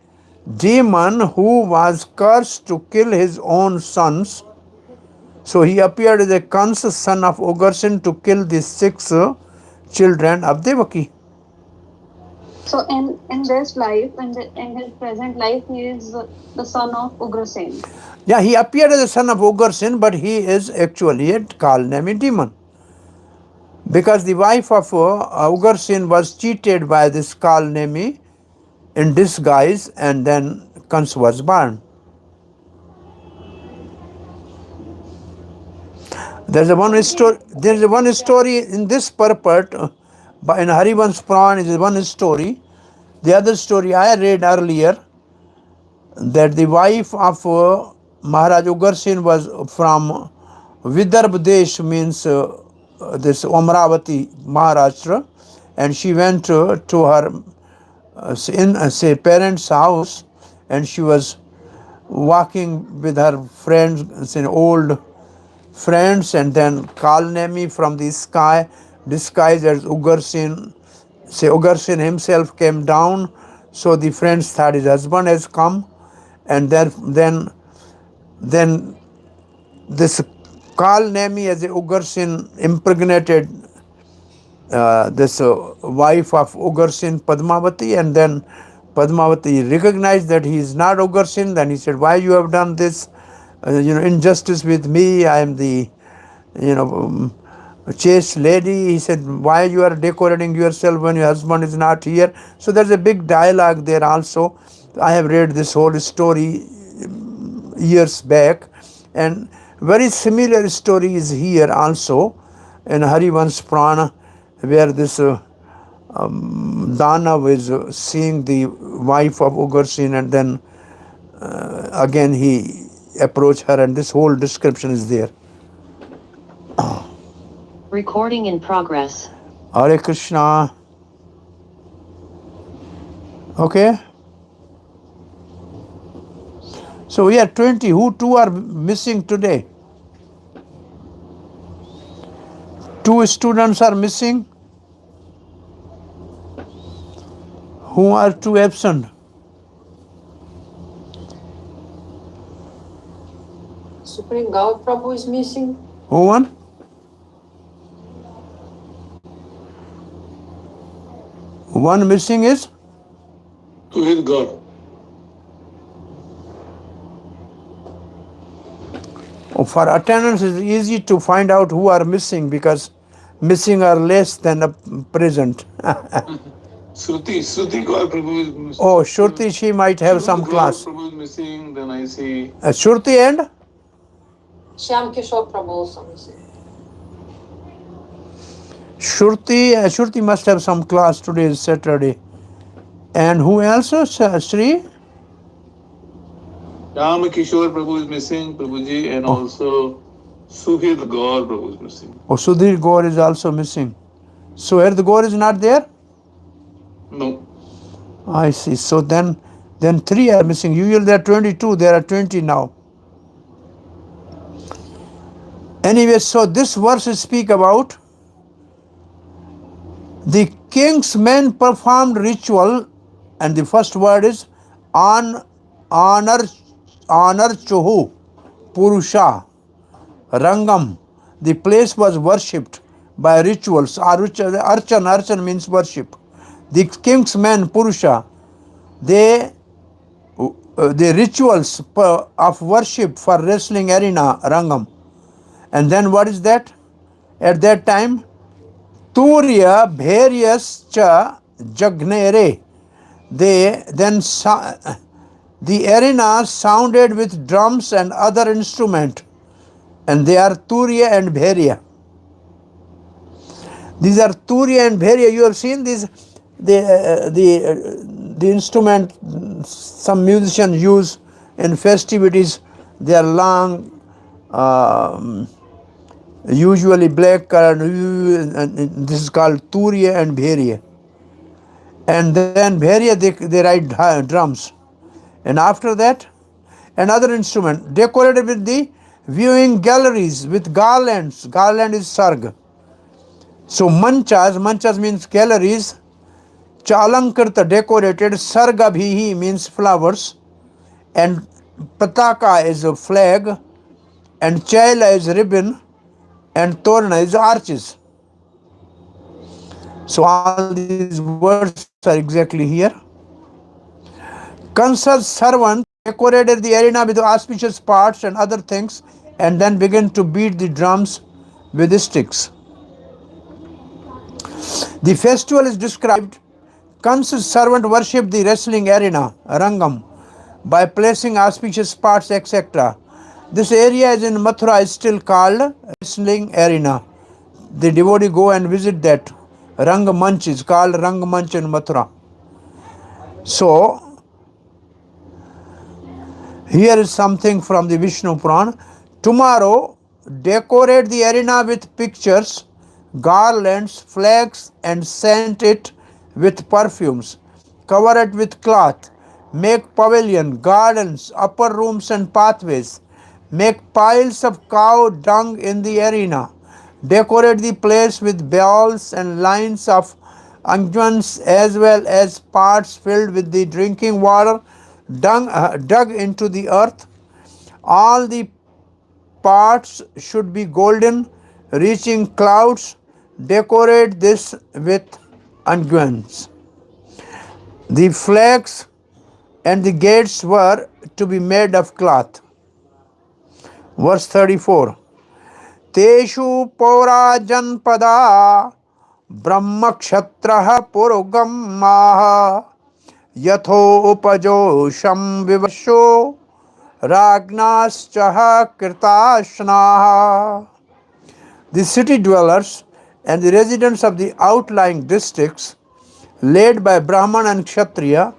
demon who was cursed to kill his own sons. So he appeared as a Kans, son of Ugarsen, to kill the 6 children of Devaki. So in this life, in his present life, he is the son of Ugrasen. Yeah, he appeared as a son of Ugarsen, but he is actually a Kalnemi demon. Because the wife of Ugarsen was cheated by this Kalnemi in disguise, and then Kans was born. There is one story in this purport, but in Harivansh Puran is one story. The other story I read earlier, that the wife of Maharaj Ugarsen was from Vidarbh Desh, means this Amravati, Maharashtra, and she went to her parents' house, and she was walking with her friends, old friends, and then Kalnemi from the sky, disguised as Ugarsen. Ugarsen himself came down, so the friends thought his husband has come, and then this Kalnemi as a Ugarsin impregnated this wife of Ugarsin Padmavati, and then Padmavati recognized that he is not Ugarsin. Then he said, why you have done this injustice with me? I am the chaste lady. He said, why you are decorating yourself when your husband is not here? So there's a big dialogue there also. I have read this whole story years back, and very similar story is here also in Harivansh Purana, where this Danav is seeing the wife of Ugarsin, and then again he approached her, and this whole description is there. Recording in progress. Hare Krishna. Okay. So we are 20. Who two are missing today? 2 students are missing. Who are 2 absent? Supreme God Prabhu is missing. Who one? One missing is? To his God. For attendance, it's easy to find out who are missing, because missing are less than present. Shruti God Prabhu is missing. Oh, Shruti, she might have some God class. Prabhu is missing, then I see. Shruti and? Shyam Kishore Prabhu also missing. Shruti must have some class. Today is Saturday. And who else? Sri? Ram Kishore Prabhu is missing, Prabhuji, and also Suhid Gaur Prabhu is missing. Oh, Sudhir Gaur is also missing. Suhir Gaur is not there? No. I see. So then 3 are missing. Usually there are 22. There are 20 now. Anyway, so this verse speak about the king's men performed ritual, and the first word is honor chohu purusha rangam. The place was worshipped by rituals. Archan means worship. The king's men purusha, the rituals of worship for wrestling arena rangam. And then what is that? At that time, Turya bharyas cha jagnere. The arena sounded with drums and other instrument, and they are Turya and Bharya. These are Turya and Bharya. You have seen these, the instrument some musicians use in festivities. They are long, usually black color, and this is called Turya and Bharya. And then Bharya, they write drums. And after that, another instrument decorated with the viewing galleries with garlands. Garland is sarg. So manchas means galleries. Chalankarta, decorated. Sargabhihi means flowers. And pataka is a flag. And chaila is ribbon. And torna is arches. So all these words are exactly here. Consul's servant decorated the arena with auspicious parts and other things, and then began to beat the drums with sticks. The festival is described. Kansa's servant worshipped the wrestling arena, Rangam, by placing auspicious parts, etc. This area is in Mathura is still called wrestling arena. The devotee go and visit that. Rangamanch is called Rangamanch in Mathura. So, here is something from the Vishnu Purana. Tomorrow, decorate the arena with pictures, garlands, flags, and scent it with perfumes. Cover it with cloth. Make pavilion, gardens, upper rooms and pathways. Make piles of cow dung in the arena. Decorate the place with balls and lines of adhyans, as well as pots filled with the drinking water dug into the earth. All the parts should be golden, reaching clouds. Decorate this with adhyans. The flags and the gates were to be made of cloth. Verse 34. Teshu pora janpada brahmakshatraha purugamaha yatho upajosham vivasho ragnaschaha kirtashnaha. The city dwellers and the residents of the outlying districts, led by Brahman and Kshatriya,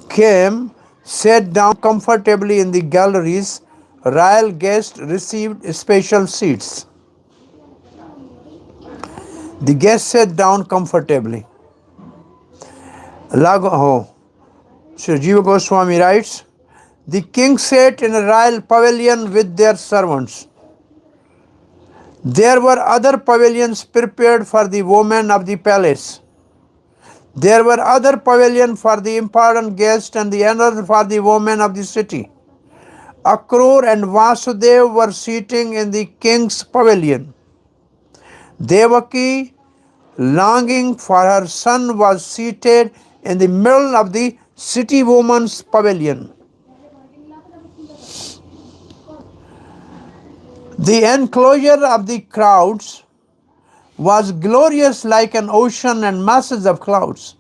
came, sat down comfortably in the galleries. Royal guests received special seats. The guests sat down comfortably. Sri Jiva Goswami writes, the king sat in a royal pavilion with their servants. There were other pavilions prepared for the women of the palace. There were other pavilions for the important guests and the another for the women of the city. Akrur and Vasudev were sitting in the king's pavilion. Devaki, longing for her son, was seated in the middle of the city woman's pavilion. The enclosure of the crowds was glorious like an ocean and masses of clouds,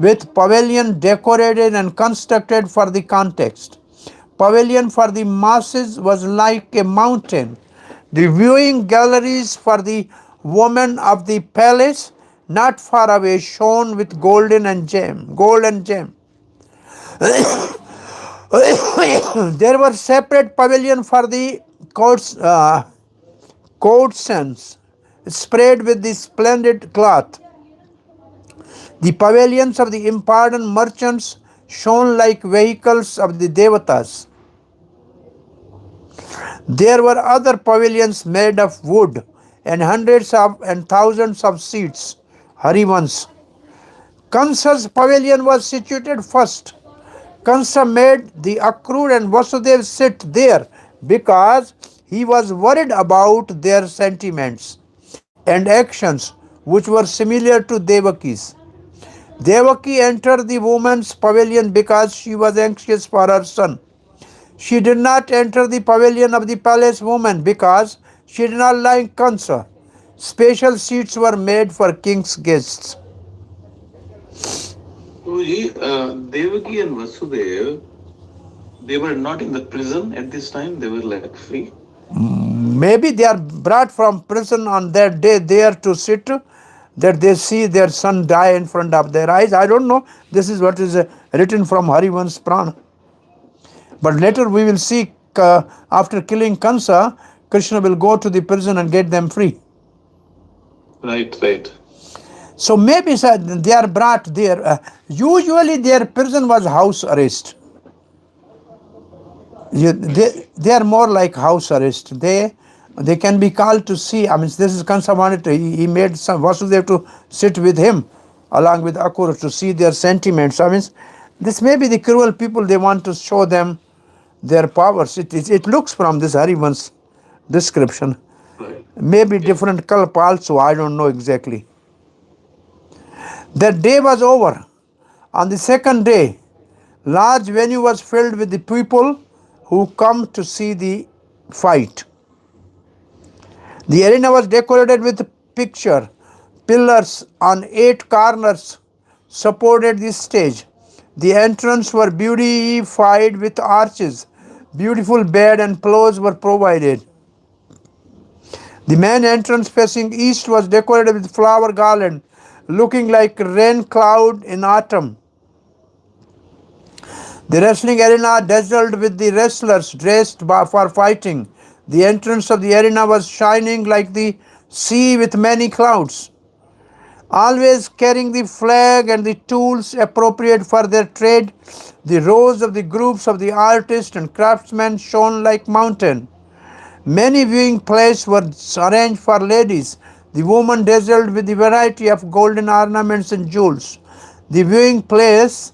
with pavilion decorated and constructed for the context. Pavilion for the masses was like a mountain. The viewing galleries for the women of the palace not far away shone with gold and gem. There were separate pavilion for the courtesans, spread with the splendid cloth. The pavilions of the important merchants shone like vehicles of the devatas. There were other pavilions made of wood and hundreds of and thousands of seats. Harivans. Kansa's pavilion was situated first. Kansa made the Akrur and Vasudev sit there because he was worried about their sentiments and actions which were similar to Devaki's. Devaki entered the woman's pavilion because she was anxious for her son. She did not enter the pavilion of the palace woman because she did not like Kansa. Special seats were made for king's guests. Guruji, Devaki and Vasudev, they were not in the prison at this time, they were like free. Maybe they are brought from prison on that day there to sit, that they see their son die in front of their eyes. I don't know. This is what is written from Harivansh Prana. But later we will see after killing Kansa, Krishna will go to the prison and get them free. Right. So maybe they are brought there. Usually their prison was house arrest. They are more like house arrest. They can be called to see. I mean, this is Kansa wanted to, he made some Vasudev to sit with him along with Akrura to see their sentiments. I mean, this may be the cruel people, they want to show them their powers. It looks from this Harivansh description. Right. Maybe different kalp also, I don't know exactly. That day was over. On the second day, large venue was filled with the people who come to see the fight. The arena was decorated with picture. Pillars on 8 corners supported the stage. The entrance were beautified with arches. Beautiful bed and pillows were provided. The main entrance facing east was decorated with flower garland, looking like rain cloud in autumn. The wrestling arena dazzled with the wrestlers dressed for fighting. The entrance of the arena was shining like the sea with many clouds. Always carrying the flag and the tools appropriate for their trade, the rows of the groups of the artists and craftsmen shone like mountain. Many viewing places were arranged for ladies. The women dazzled with the variety of golden ornaments and jewels. The viewing place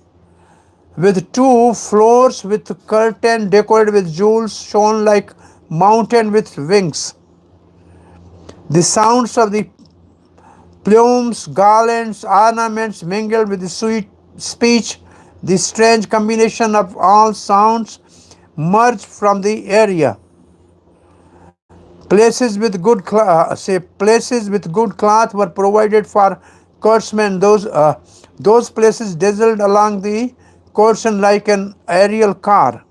with 2 floors with curtain decorated with jewels shone like mountain with wings. The sounds of the plumes, garlands, ornaments mingled with the sweet speech. The strange combination of all sounds merged from the area. Places with good cloth were provided for courtsmen. Those places dazzled along the courson like an aerial car.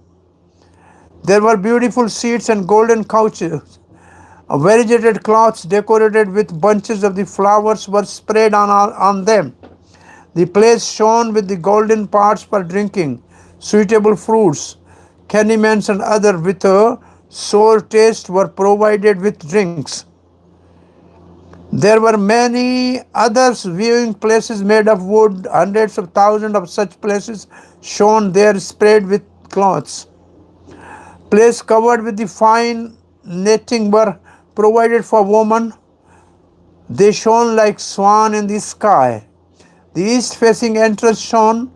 There were beautiful seats and golden couches. Variegated cloths decorated with bunches of the flowers were spread on them. The place shone with the golden pots for drinking, suitable fruits, condiments and other with a sour taste were provided with drinks. There were many others viewing places made of wood. Hundreds of thousands of such places shone there spread with cloths. Places covered with the fine netting were provided for women. They shone like swan in the sky. The east-facing entrance shone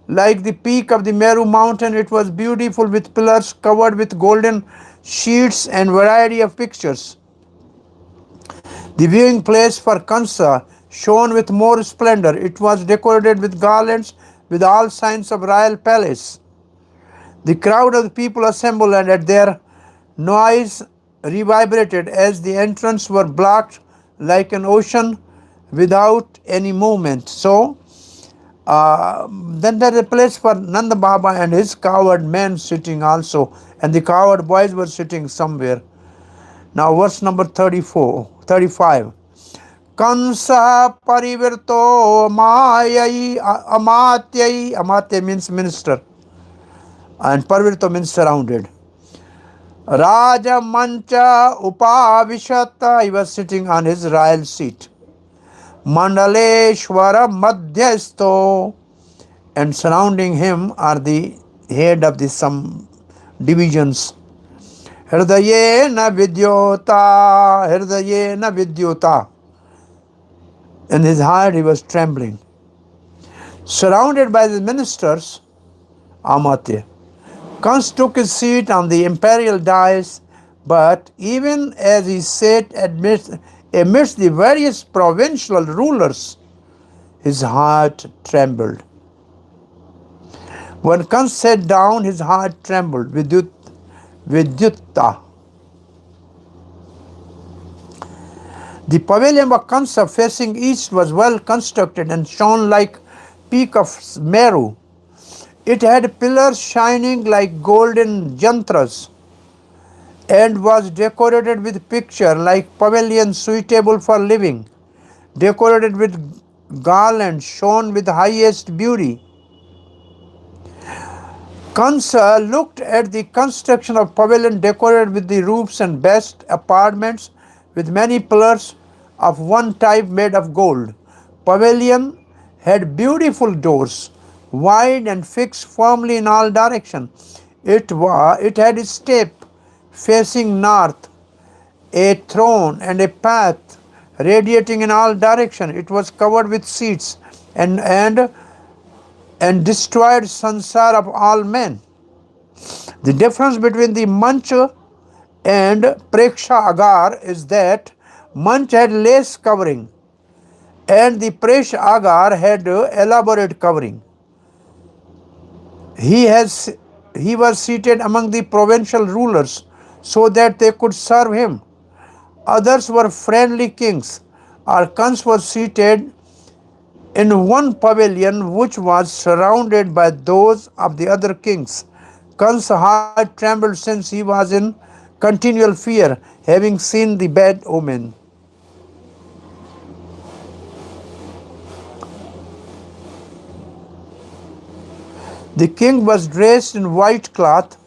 like the peak of the Meru mountain. It was beautiful with pillars covered with golden sheets and variety of pictures. The viewing place for Kansa shone with more splendor. It was decorated with garlands with all signs of royal palace. The crowd of the people assembled and at their noise reverberated as the entrance were blocked like an ocean without any movement. So, then there is a place for Nanda Baba and his cowherd men sitting also, and the cowherd boys were sitting somewhere. Now verse number 35. Kansa parivirto mayai amatyai. Amatya means minister, and parvirto means surrounded. Raja mancha upavishata. He was sitting on his royal seat. Mandaleshwara madhyasto, and surrounding him are the head of the some divisions. Hridayena vidyota. In his heart he was trembling. Surrounded by the ministers, Amatya, Kans took his seat on the imperial dais, but even as he sat amidst the various provincial rulers, his heart trembled. When Kans sat down, his heart trembled. Vidyutta. The pavilion of Kansa facing east was well constructed and shone like peak of Meru. It had pillars shining like golden jantras and was decorated with picture like pavilion suitable for living, decorated with garlands shone with highest beauty. Kansa looked at the construction of pavilion decorated with the roofs and best apartments with many pillars of one type made of gold. Pavilion had beautiful doors, wide and fixed firmly in all directions. It had a step facing north, a throne and a path radiating in all directions. It was covered with seats and destroyed sansar of all men. The difference between the Manch and Preksha Agar is that Manch had less covering and the Presh Agar had elaborate covering. He was seated among the provincial rulers so that they could serve him. Others were friendly kings. Kans was seated in one pavilion which was surrounded by those of the other kings. Kans' heart trembled since he was in continual fear, having seen the bad omen. The king was dressed in white cloth.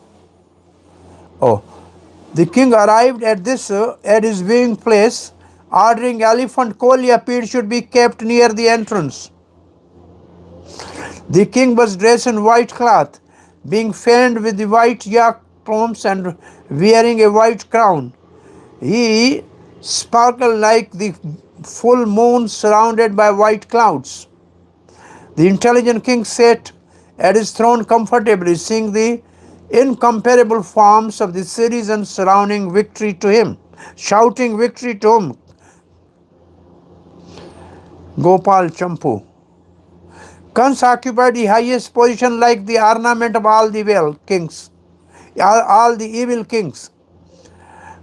The king arrived at his viewing place, ordering elephant coleoptere should be kept near the entrance. The king was dressed in white cloth, being fanned with the white yak plumes and wearing a white crown. He sparkled like the full moon surrounded by white clouds. The intelligent king sat at his throne comfortably, seeing the incomparable forms of the citizens surrounding victory to him, shouting victory to him. Gopal Champu. Kans occupied the highest position like the ornament of all the kings, all the evil kings.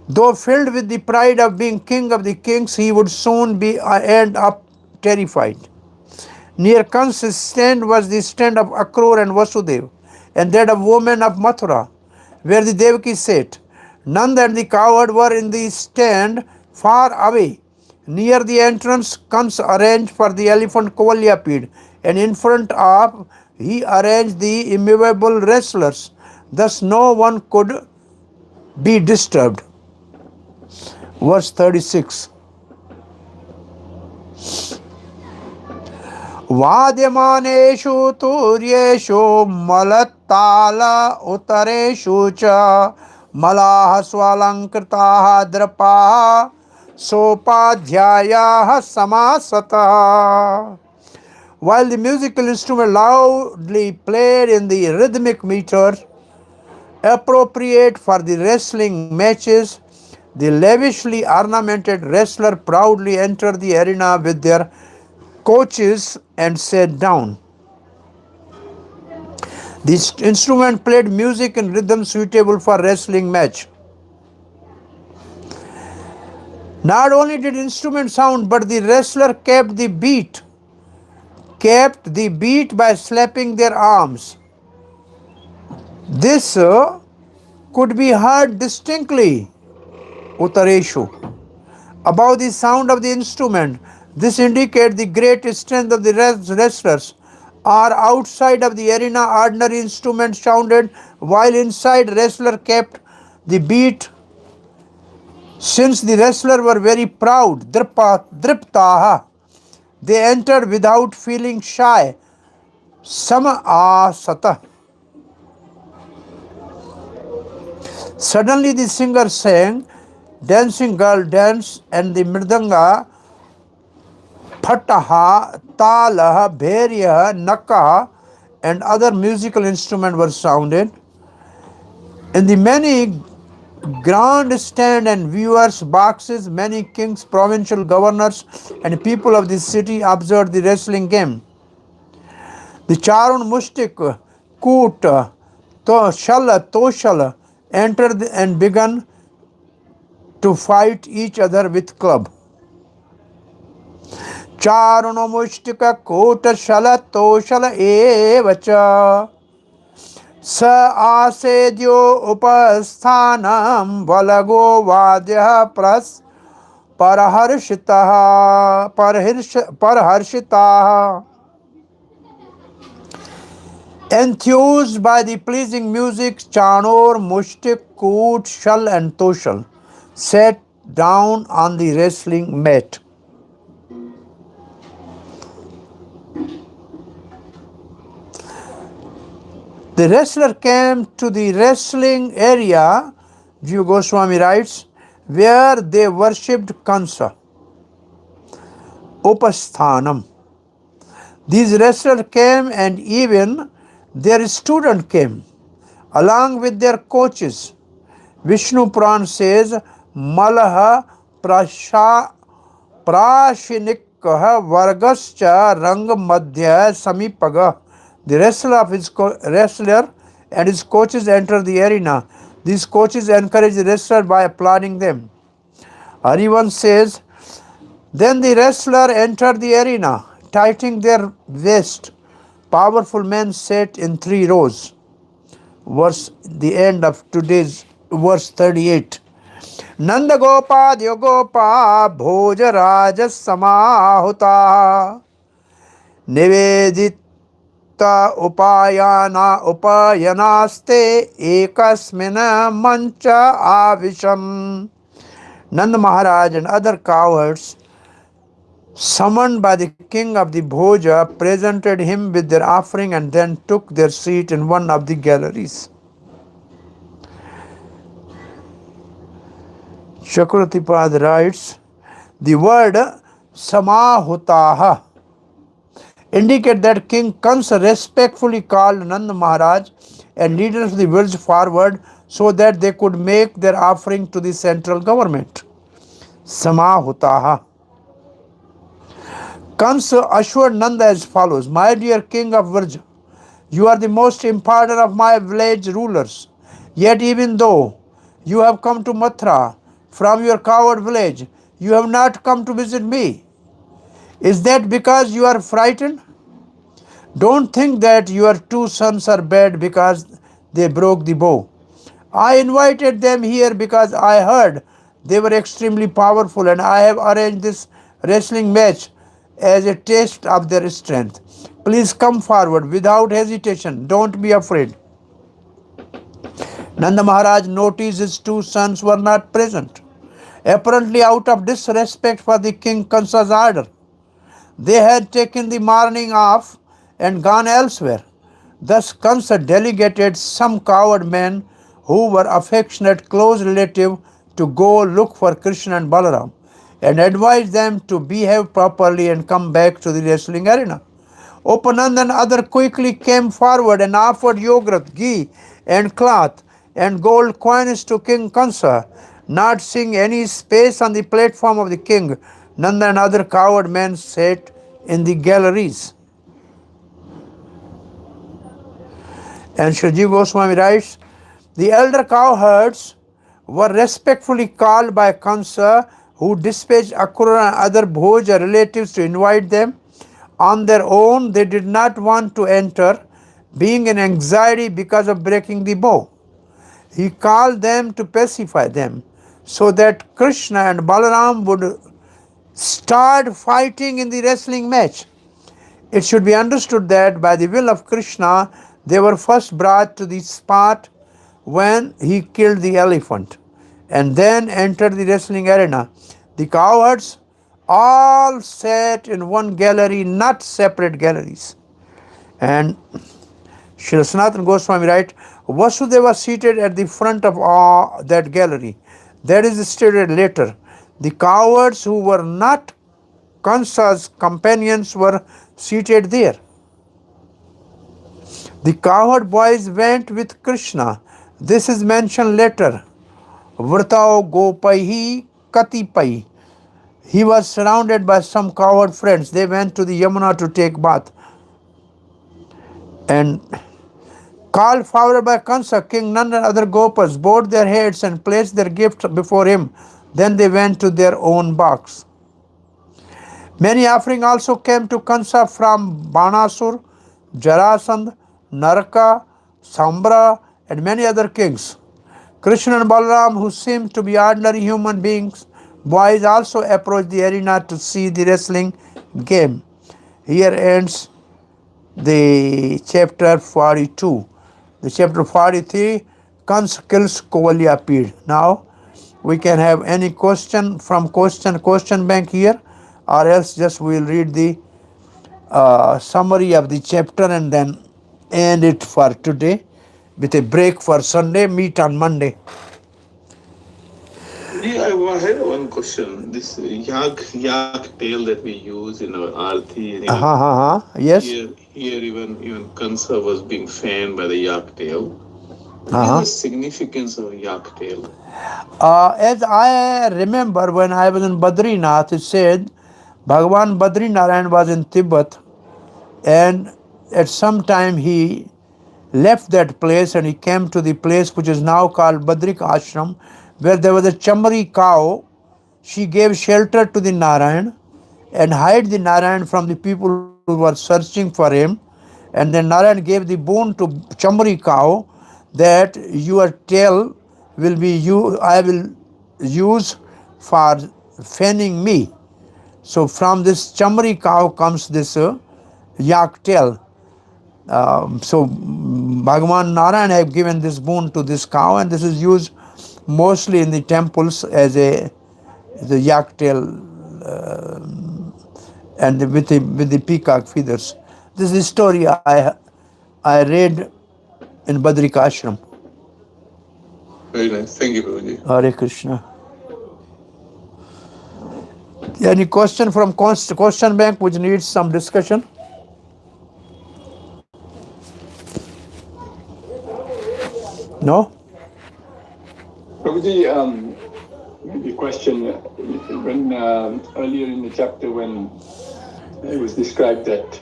Though filled with the pride of being king of the kings, he would soon end up terrified. Near Kans's stand was the stand of Akrur and Vasudev, and that of women of Mathura, where the Devaki sat. Nanda and the cowherd were in the stand far away. Near the entrance, Kans arranged for the elephant Kovalyapid, and in front of he arranged the immovable wrestlers. Thus no one could be disturbed. Verse 36. वाद्यमानेषु तूर्येषु मलत्ताल उतरेषु च मलाः स्वालङ्कृताः द्रपाः सोपाध्यायाः समासतः. While the musical instrument loudly played in the rhythmic meter appropriate for the wrestling matches, the lavishly ornamented wrestler proudly entered the arena with their coaches and sat down. This instrument played music in rhythm suitable for wrestling match. Not only did instrument sound, but the wrestler kept the beat by slapping their arms. This could be heard distinctly. Utareshu. Above the sound of the instrument, this indicates the great strength of the wrestlers. Or outside of the arena, ordinary instruments sounded, while inside wrestler kept the beat. Since the wrestlers were very proud, driptaha, they entered without feeling shy. Samasata. Suddenly the singer sang, dancing girl danced, and the mridanga, phataha, talaha, bhairya, naka, and other musical instruments were sounded. In the many grandstand and viewers' boxes, many kings, provincial governors, and people of the city observed the wrestling game. The Charun Mushtik, Koot, Toshala entered and began to fight each other with club. Charuna Mushtika Kota Shala Toshala Evacha Sa Asedyo Upasthanam Valago Vadya Pras Parharshitaha. Enthused by the pleasing music, Chanor, Mushtik, Koot, Shal and Toshal sat down on the wrestling mat. The wrestler came to the wrestling area, Jiva Goswami writes, where they worshipped Kansa, Upasthanam. These wrestlers came and even their student came, along with their coaches. Vishnu Puran says, Malaha Prashinikah Vargascha Rang Madhya Samipaga. The wrestler and his coaches enter the arena. These coaches encourage the wrestler by applauding them. Harivan says, then the wrestler entered the arena, tightening their waist. Powerful men sat in 3 rows. The end of today's verse 38. Nanda Gopa Dyogopa Bhoja Raja Samahuta Nivedita Upayanaste Ekasmina Mancha Avisham. Nanda Maharaj and other cowards summoned by the king of the Bhoja presented him with their offering and then took their seat in one of the galleries. Chakratipad writes, the word samahutaha indicate that King Kansa respectfully called Nanda Maharaj and leaders of the village forward so that they could make their offering to the central government. Samahutaha. Kansa assured Nanda as follows: My dear king of Vrja, you are the most important of my village rulers. Yet even though you have come to Mathura from your coward village, you have not come to visit me. Is that because you are frightened? Don't think that your two sons are bad because they broke the bow. I invited them here because I heard they were extremely powerful, and I have arranged this wrestling match as a test of their strength. Please come forward without hesitation. Don't be afraid. Nanda Maharaj noticed his two sons were not present, apparently out of disrespect for the king Kansa's order. They had taken the morning off and gone elsewhere. Thus Kansa delegated some coward men who were affectionate close relative to go look for Krishna and Balaram and advised them to behave properly and come back to the wrestling arena. Upanand and others quickly came forward and offered yogurt, ghee and cloth and gold coins to King Kansa. Not seeing any space on the platform of the king, Nanda and other coward men sat in the galleries. And Shrijiv Goswami writes, the elder cowherds were respectfully called by Kansa, who dispatched Akrura and other Bhoja relatives to invite them. On their own, they did not want to enter, being in anxiety because of breaking the bow. He called them to pacify them, so that Krishna and Balaram would start fighting in the wrestling match. It should be understood that by the will of Krishna, they were first brought to the spot when he killed the elephant and then entered the wrestling arena. The cowherds all sat in one gallery, not separate galleries. And Srila Sanatana Goswami writes, Vasudeva was seated at the front of that gallery. That is stated later. The cowards who were not Kansa's companions were seated there. The cowherd boys went with Krishna. This is mentioned later. Vrtao gopaihi katipai. He was surrounded by some cowherd friends. They went to the Yamuna to take bath. And called forward by Kansa, King Nanda and other Gopas bowed their heads and placed their gifts before him. Then they went to their own box. Many offerings also came to Kansa from Banasur, Jarasandh, Naraka, Sambra, and many other kings. Krishna and Balaram, who seemed to be ordinary human beings, boys also approached the arena to see the wrestling game. Here ends the chapter 42. The chapter 43, Kans kills Kovalya Pid. Now we can have any question from question bank here, or else just we will read the summary of the chapter and then end it for today with a break for Sunday, meet on Monday. Yeah, I had one question. This yak tail that we use in our arti, Yes. Here even Kansa was being fanned by the yak tail. What is the significance of yak tail? As I remember, when I was in Badrinath, it said Bhagavan Badrinarayan was in Tibet, and at some time he left that place and he came to the place which is now called Badrik Ashram, where there was a Chamari cow. She gave shelter to the Narayan and hid the Narayan from the people who were searching for him. And then Narayan gave the boon to Chamari cow that your tail will be I will use for fanning me. So from this Chamari cow comes this yak tail. So Bhagavan Narayan have given this boon to this cow, and this is used mostly in the temples as the yak tail and with the peacock feathers. This is a story I read in Badrika Ashram. Very nice. Thank you, Prabhuji. Hare Krishna. Any question from question bank which needs some discussion? No? Prabhuji, maybe a question. When earlier in the chapter, when it was described that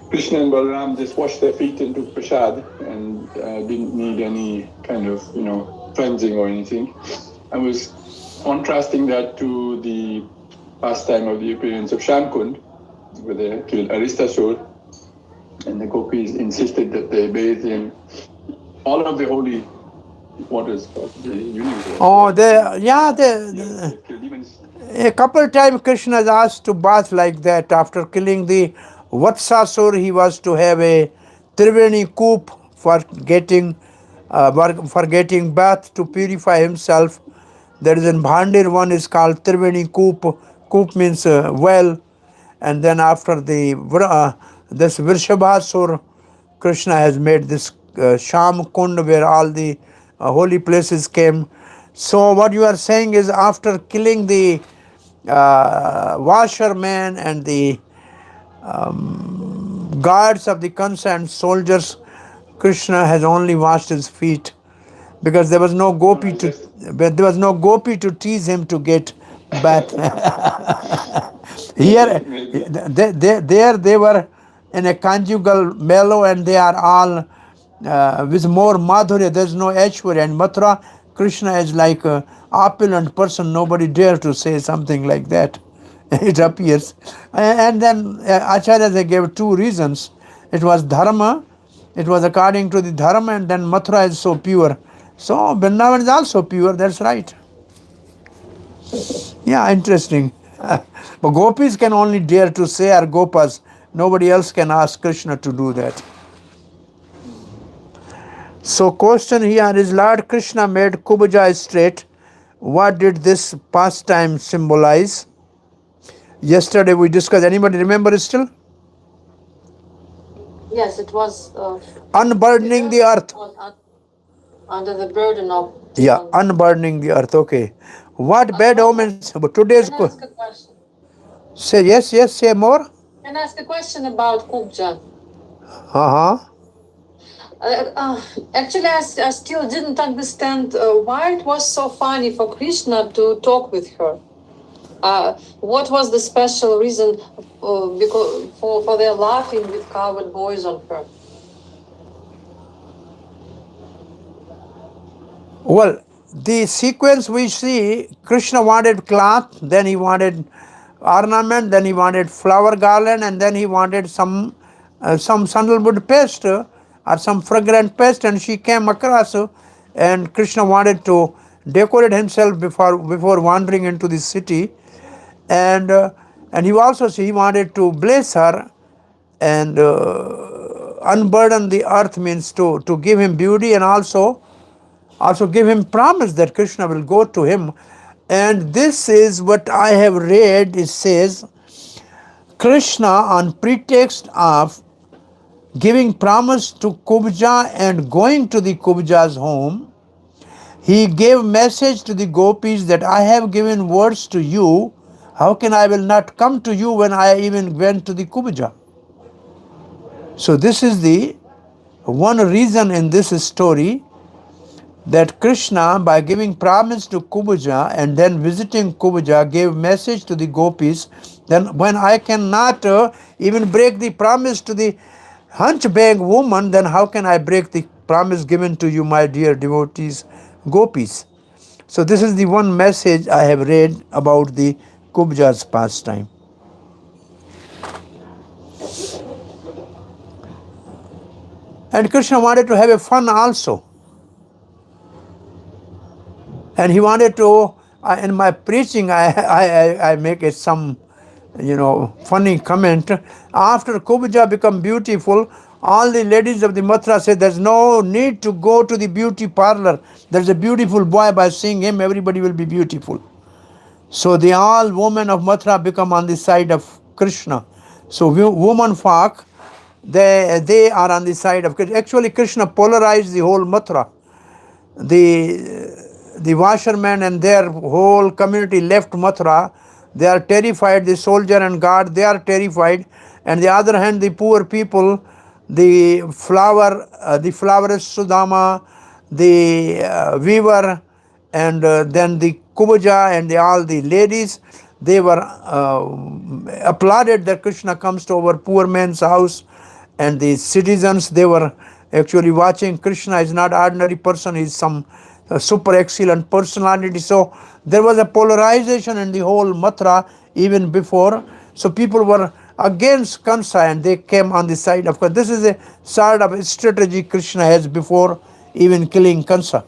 Krishna and Balaram just washed their feet into prasad and didn't need any kind of, cleansing or anything, I was contrasting that to the pastime of the appearance of Shamkund, where they killed Aristasur, and the gopis insisted that they bathe in all of the holy waters of the universe. Oh, a couple times Krishna is asked to bath like that. After killing the Vatsasur, he was to have a Triveni coop for getting bath to purify himself. There is in Bhandir one is called Triveni coop. Coop means well. And then after this Vrishabhasur, Krishna has made this Sham Kund where all the holy places came. So what you are saying is after killing the washerman and the guards of the concerned soldiers, Krishna has only washed his feet because there was no gopi to tease him to get bath. Here, there they were in a conjugal mellow, and they are all with more madhurya. There's no Aishwarya. And Mathura, Krishna is like a opulent person. Nobody dare to say something like that. It appears. And then Acharya, they gave two reasons. It was Dharma. It was according to the Dharma, and then Mathura is so pure. So Vrindavan is also pure. That's right. Yeah, interesting. But gopis can only dare to say, or gopas. Nobody else can ask Krishna to do that. So question here is, Lord Krishna made Kubaja straight. What did this pastime symbolize? Yesterday we discussed. Anybody remember it still? Yes, it was Unburdening the earth. Under the burden of. Yeah, unburdening the earth. Okay. What bad omens? But today's. Can I ask a question? Say yes, say more. Can I ask a question about Kubja? Actually, I still didn't understand why it was so funny for Krishna to talk with her. What was the special reason because for their laughing with covered boys on her? Well, the sequence we see, Krishna wanted cloth, then he wanted ornament, then he wanted flower garland, and then he wanted some sandalwood paste or some fragrant paste, and she came across, and Krishna wanted to decorate himself before wandering into the city, and he wanted to bless her and unburden the earth, means to give him beauty, and also give him promise that Krishna will go to him. And this is what I have read. It says Krishna, on pretext of giving promise to Kubja and going to the Kubja's home, he gave message to the gopis that I have given words to you. How can I will not come to you when I even went to the Kubja? So this is the one reason in this story, that Krishna, by giving promise to Kubaja and then visiting Kubaja, gave message to the gopis. Then when I cannot even break the promise to the hunchback woman, then how can I break the promise given to you, my dear devotees, gopis? So this is the one message I have read about the Kubaja's pastime. And Krishna wanted to have a fun also. And he wanted to, in my preaching, I make it some, funny comment. After Kubaja become beautiful, all the ladies of the Mathura said, there's no need to go to the beauty parlor. There's a beautiful boy, by seeing him, everybody will be beautiful. So the all women of Mathura become on the side of Krishna. So woman folk, they are on the side of Krishna. Actually, Krishna polarized the whole Mathura. The washermen and their whole community left Mathura. They are terrified. The soldier and guard, they are terrified. And the other hand, the poor people, the flowerist Sudama, the weaver, and then the kubaja and all the ladies, they were applauded that Krishna comes to our poor man's house, and the citizens, they were actually watching. Krishna is not ordinary person, he is some super excellent personality. So there was a polarization in the whole Mathura even before. So people were against Kansa and they came on the side of Kansa. This is a sort of a strategy Krishna has before even killing Kansa.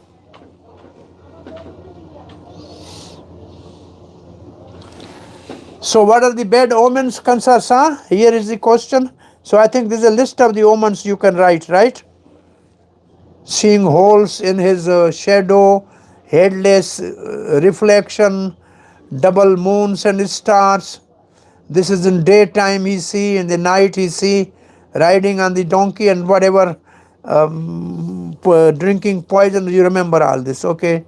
So what are the bad omens Kansa saw? Here is the question. So I think this is a list of the omens you can write, right? Seeing holes in his shadow, headless reflection, double moons and stars. This is in daytime he see, in the night he see, riding on the donkey and whatever, drinking poison. You remember all this, okay?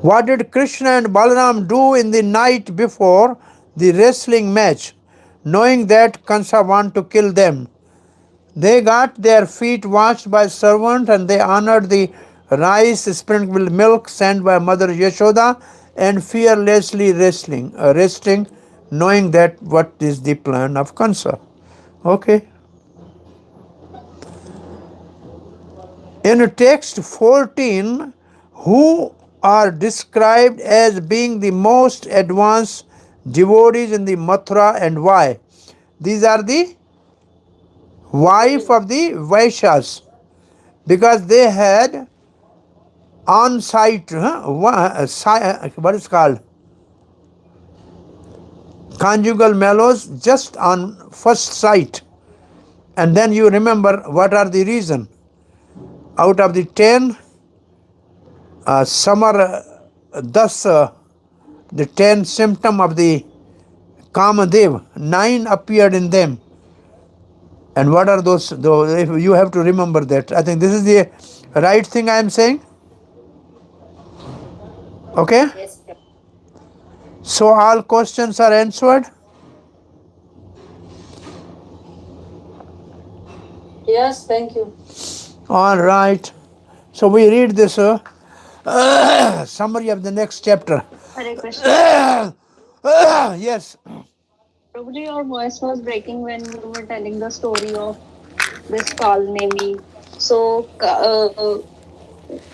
What did Krishna and Balaram do in the night before the wrestling match, knowing that Kansa want to kill them? They got their feet washed by servant and they honored the rice sprinkled with milk sent by Mother Yashoda and fearlessly resting, knowing that what is the plan of Kansa. Okay. In text 14, who are described as being the most advanced devotees in the Mathura and why? These are the wife of the Vaishyas, because they had on-site, what is called, conjugal mellows just on first sight. And then you remember what are the reason. Out of the 10, thus the 10 symptom of the Kamadev, 9 appeared in them. And what are those? If you have to remember that. I think this is the right thing I am saying. Okay? Yes, sir. So all questions are answered. Yes, thank you. All right. So we read this summary of the next chapter. Hare Krishna. Yes. Prabhuji, your voice was breaking when you were telling the story of this Kalnemi. So,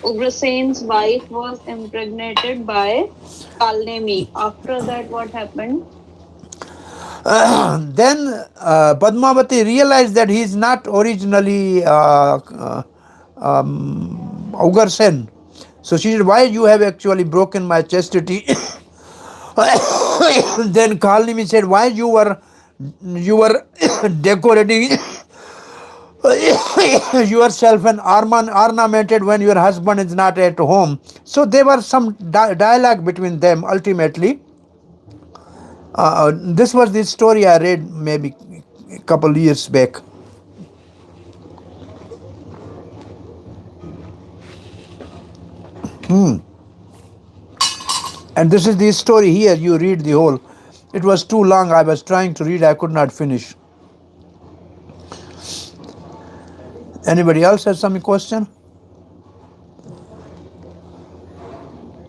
Ugrasen's wife was impregnated by Kalnemi. After that, what happened? Then Padmavati realized that he is not originally Ugarsen. So she said, why you have actually broken my chastity? Then Kalnimi said, why you were decorating yourself and ornamented when your husband is not at home. So there was some dialogue between them ultimately. This was the story I read maybe a couple years back. And this is the story here. You read the whole. It was too long. I was trying to read. I could not finish. Anybody else has some question?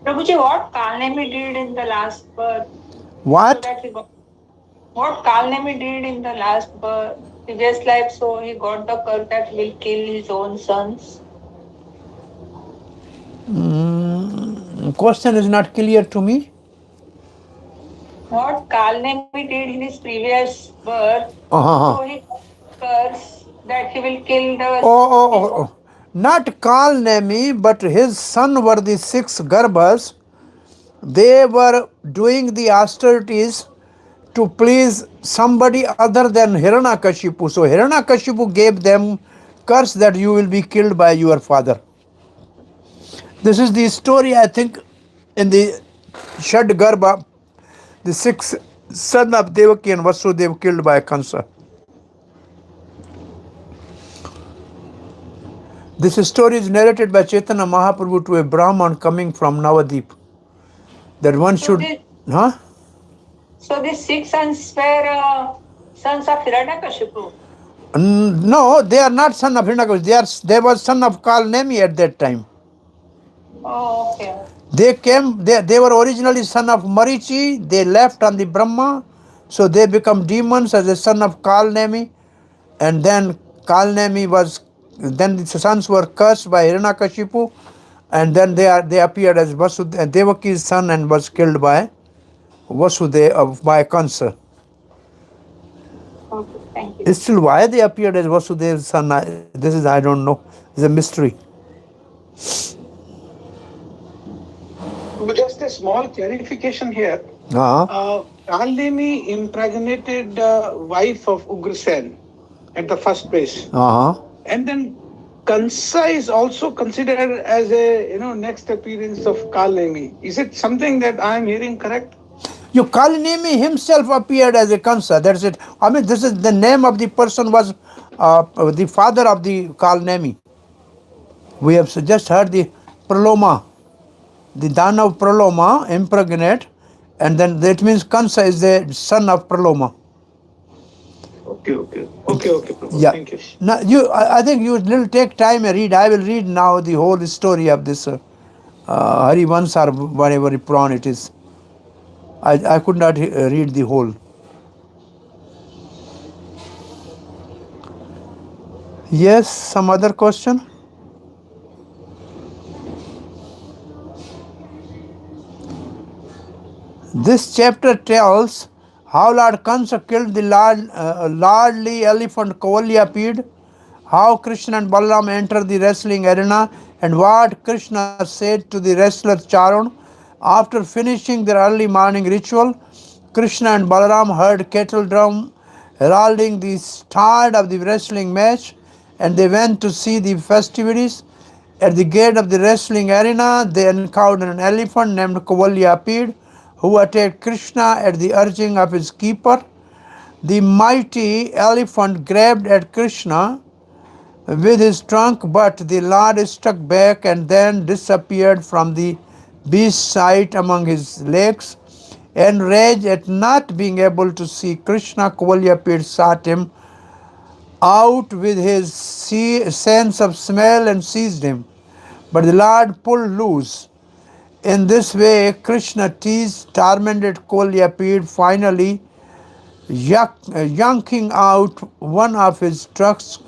Prabhuji, what Kalnemi did in the last birth? So What? that he got, what Kalnemi did in the last birth, previous life, so he got the curse that he will kill his own sons. Question is not clear to me. What Kalnemi did in his previous birth, Uh-huh. so he got curse that he will kill the Oh. Not Kalnemi, but his son were the 6 Garbhas. They were doing the austerities to please somebody other than Hiranyakashipu. So Hiranyakashipu gave them curse that you will be killed by your father. This is the story, I think, in the Shad Garbha, the 6 son of Devaki and Vasudev killed by Kansa. This story is narrated by Chaitanya Mahaprabhu to a Brahman coming from Navadip. That one should... So these 6 sons were sons of Hiranyakashipu. No, they are not son of Hiranyakashipu. They were son of Kalnemi at that time. Oh, okay. They were originally son of Marichi. They left on the Brahma, so they become demons as a son of Kalnemi. And then then the sons were cursed by Hiranyakashipu, and then they appeared as Devaki's son and was killed by by Kansa. Okay, thank you. Still, why they appeared as Vasudev's son, I don't know. It's a mystery. Just a small clarification here. Kalnemi impregnated the wife of Ugrasen at the first place. And then Kansa is also considered as a next appearance of Kalnemi. Is it something that I am hearing correct? Kalnemi himself appeared as a Kansa. That's it. I mean, this is the name of the person was the father of the Kalnemi. We have just heard the Praloma, the Danav Praloma, impregnate, and then that means Kansa is the son of Praloma. Okay. Yeah. Thank you. Now, I think you will take time and read. I will read now the whole story of this Harivans or whatever Puran it is. I could not read the whole. Yes, some other question? This chapter tells how Lord Kansa killed the lordly elephant Kavalyapid, how Krishna and Balaram entered the wrestling arena, and what Krishna said to the wrestler Charan. After finishing their early morning ritual, Krishna and Balaram heard kettle drum heralding the start of the wrestling match, and they went to see the festivities. At the gate of the wrestling arena, they encountered an elephant named Kavalyapid, who attacked Krishna at the urging of his keeper. The mighty elephant grabbed at Krishna with his trunk, but the Lord struck back and then disappeared from the beast's sight among his legs. Enraged at not being able to see Krishna, Kavalyapid sought him out with his sense of smell and seized him. But the Lord pulled loose. In this way, Krishna teased, tormented Kavalyapid, finally yanking out one of his tusks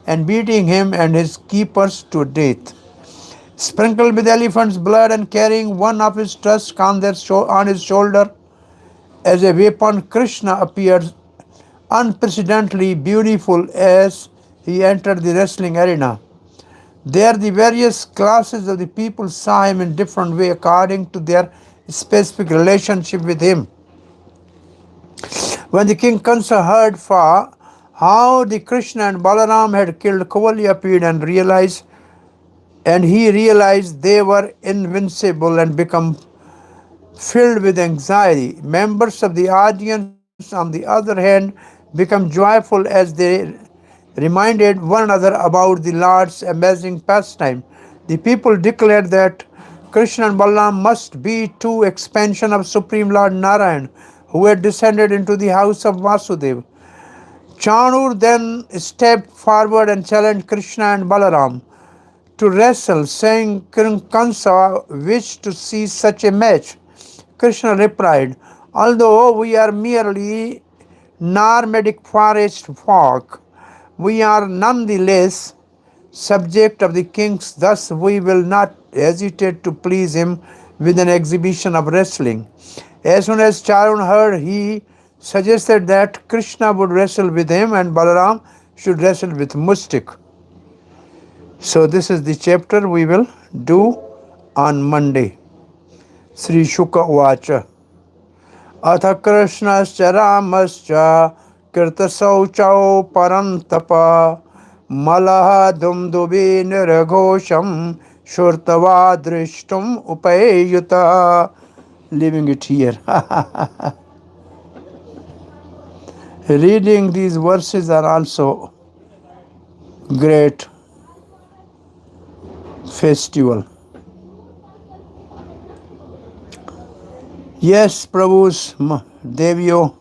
and beating him and his keepers to death. Sprinkled with elephant's blood and carrying one of his tusks on his shoulder as a weapon, Krishna appeared unprecedentedly beautiful as he entered the wrestling arena. There the various classes of the people saw him in different way according to their specific relationship with him. When the king Kansa heard how the Krishna and Balaram had killed Kavalyapid and he realized they were invincible and become filled with anxiety. Members of the audience, on the other hand, become joyful as they reminded one another about the Lord's amazing pastime. The people declared that Krishna and Balaram must be two expansions of Supreme Lord Narayan, who had descended into the house of Vasudeva. Chanur then stepped forward and challenged Krishna and Balaram to wrestle, saying Kansa wished to see such a match. Krishna replied, although we are merely nomadic forest folk, we are nonetheless subject of the kings, thus we will not hesitate to please him with an exhibition of wrestling. As soon as Charun heard, he suggested that Krishna would wrestle with him and Balaram should wrestle with Mustik. So this is the chapter we will do on Monday. Sri Shuka Uvacha Atha Krishnascha Ramascha Kirtasauchau Parantapa Malaha Dumdubi Niragosham Shurtava Drishtum Upayuta. Leaving it here. Reading these verses are also great festival. Yes, Prabhus, Devio,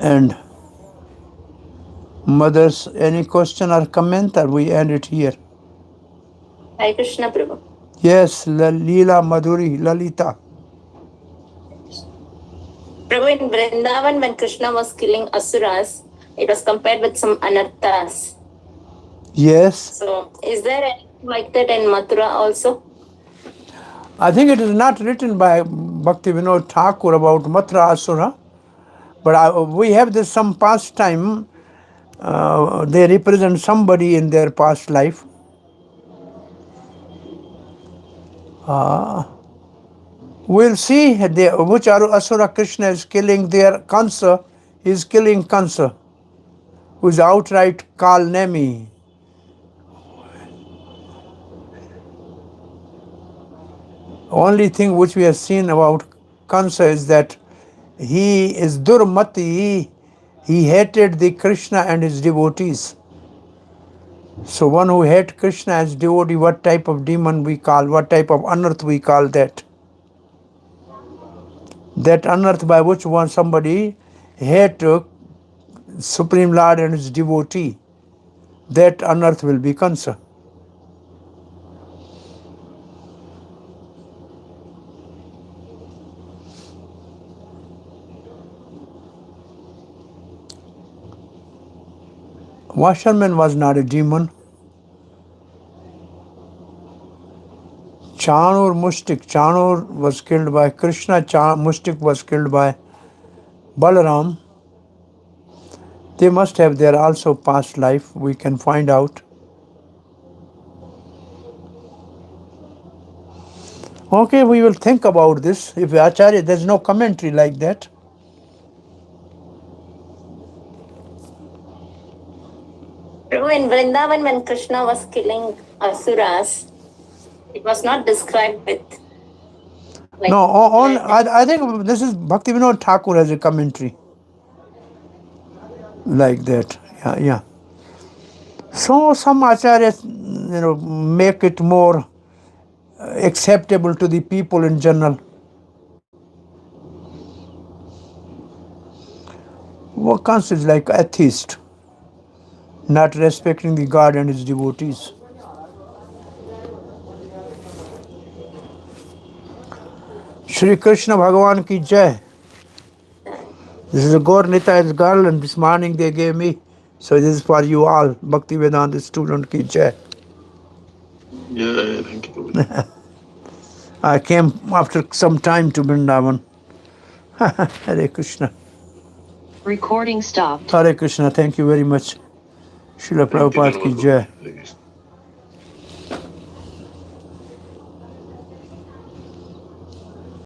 and Mothers, any question or comment, or we end it here? Hare Krishna Prabhu. Yes, Leela Madhuri, Lalita. Prabhu, in Vrindavan, when Krishna was killing asuras, it was compared with some anarthas. Yes. So, is there anything like that in Mathura also? I think it is not written by Bhakti Vinod Thakur about Mathura Asura, but we have this some pastime. They represent somebody in their past life. We'll see which Asura Krishna is killing there. Kansa is killing Kansa, who is outright Kal Nemi. Only thing which we have seen about Kansa is that he is Durmati. He hated the Krishna and his devotees. So one who hates Krishna as devotee, what type of demon we call, what type of unearth we call that? That unearth by which one somebody hate Supreme Lord and his devotee, that unearth will be Kansa. Washerman was not a demon. Chanur Mushtik. Chanur was killed by Krishna. Mushtik was killed by Balaram. They must have their also past life. We can find out. Okay, we will think about this. If Acharya, there's no commentary like that. In Vrindavan, when Krishna was killing asuras, it was not described with. Like, no, I think this is Bhakti Vinod Thakur has a commentary like that. Yeah. So some acharyas, make it more acceptable to the people in general. What constitutes like atheist, not respecting the God and his devotees. Shri Krishna Bhagavan ki jai. This is a Gaur Nitai's girl, and this morning they gave me. So this is for you all, Bhakti Vedanta student ki jai. Yeah, thank you. I came after some time to Vrindavan. Hare Krishna. Recording stopped. Hare Krishna, thank you very much. Srila Prabhupada ki jai.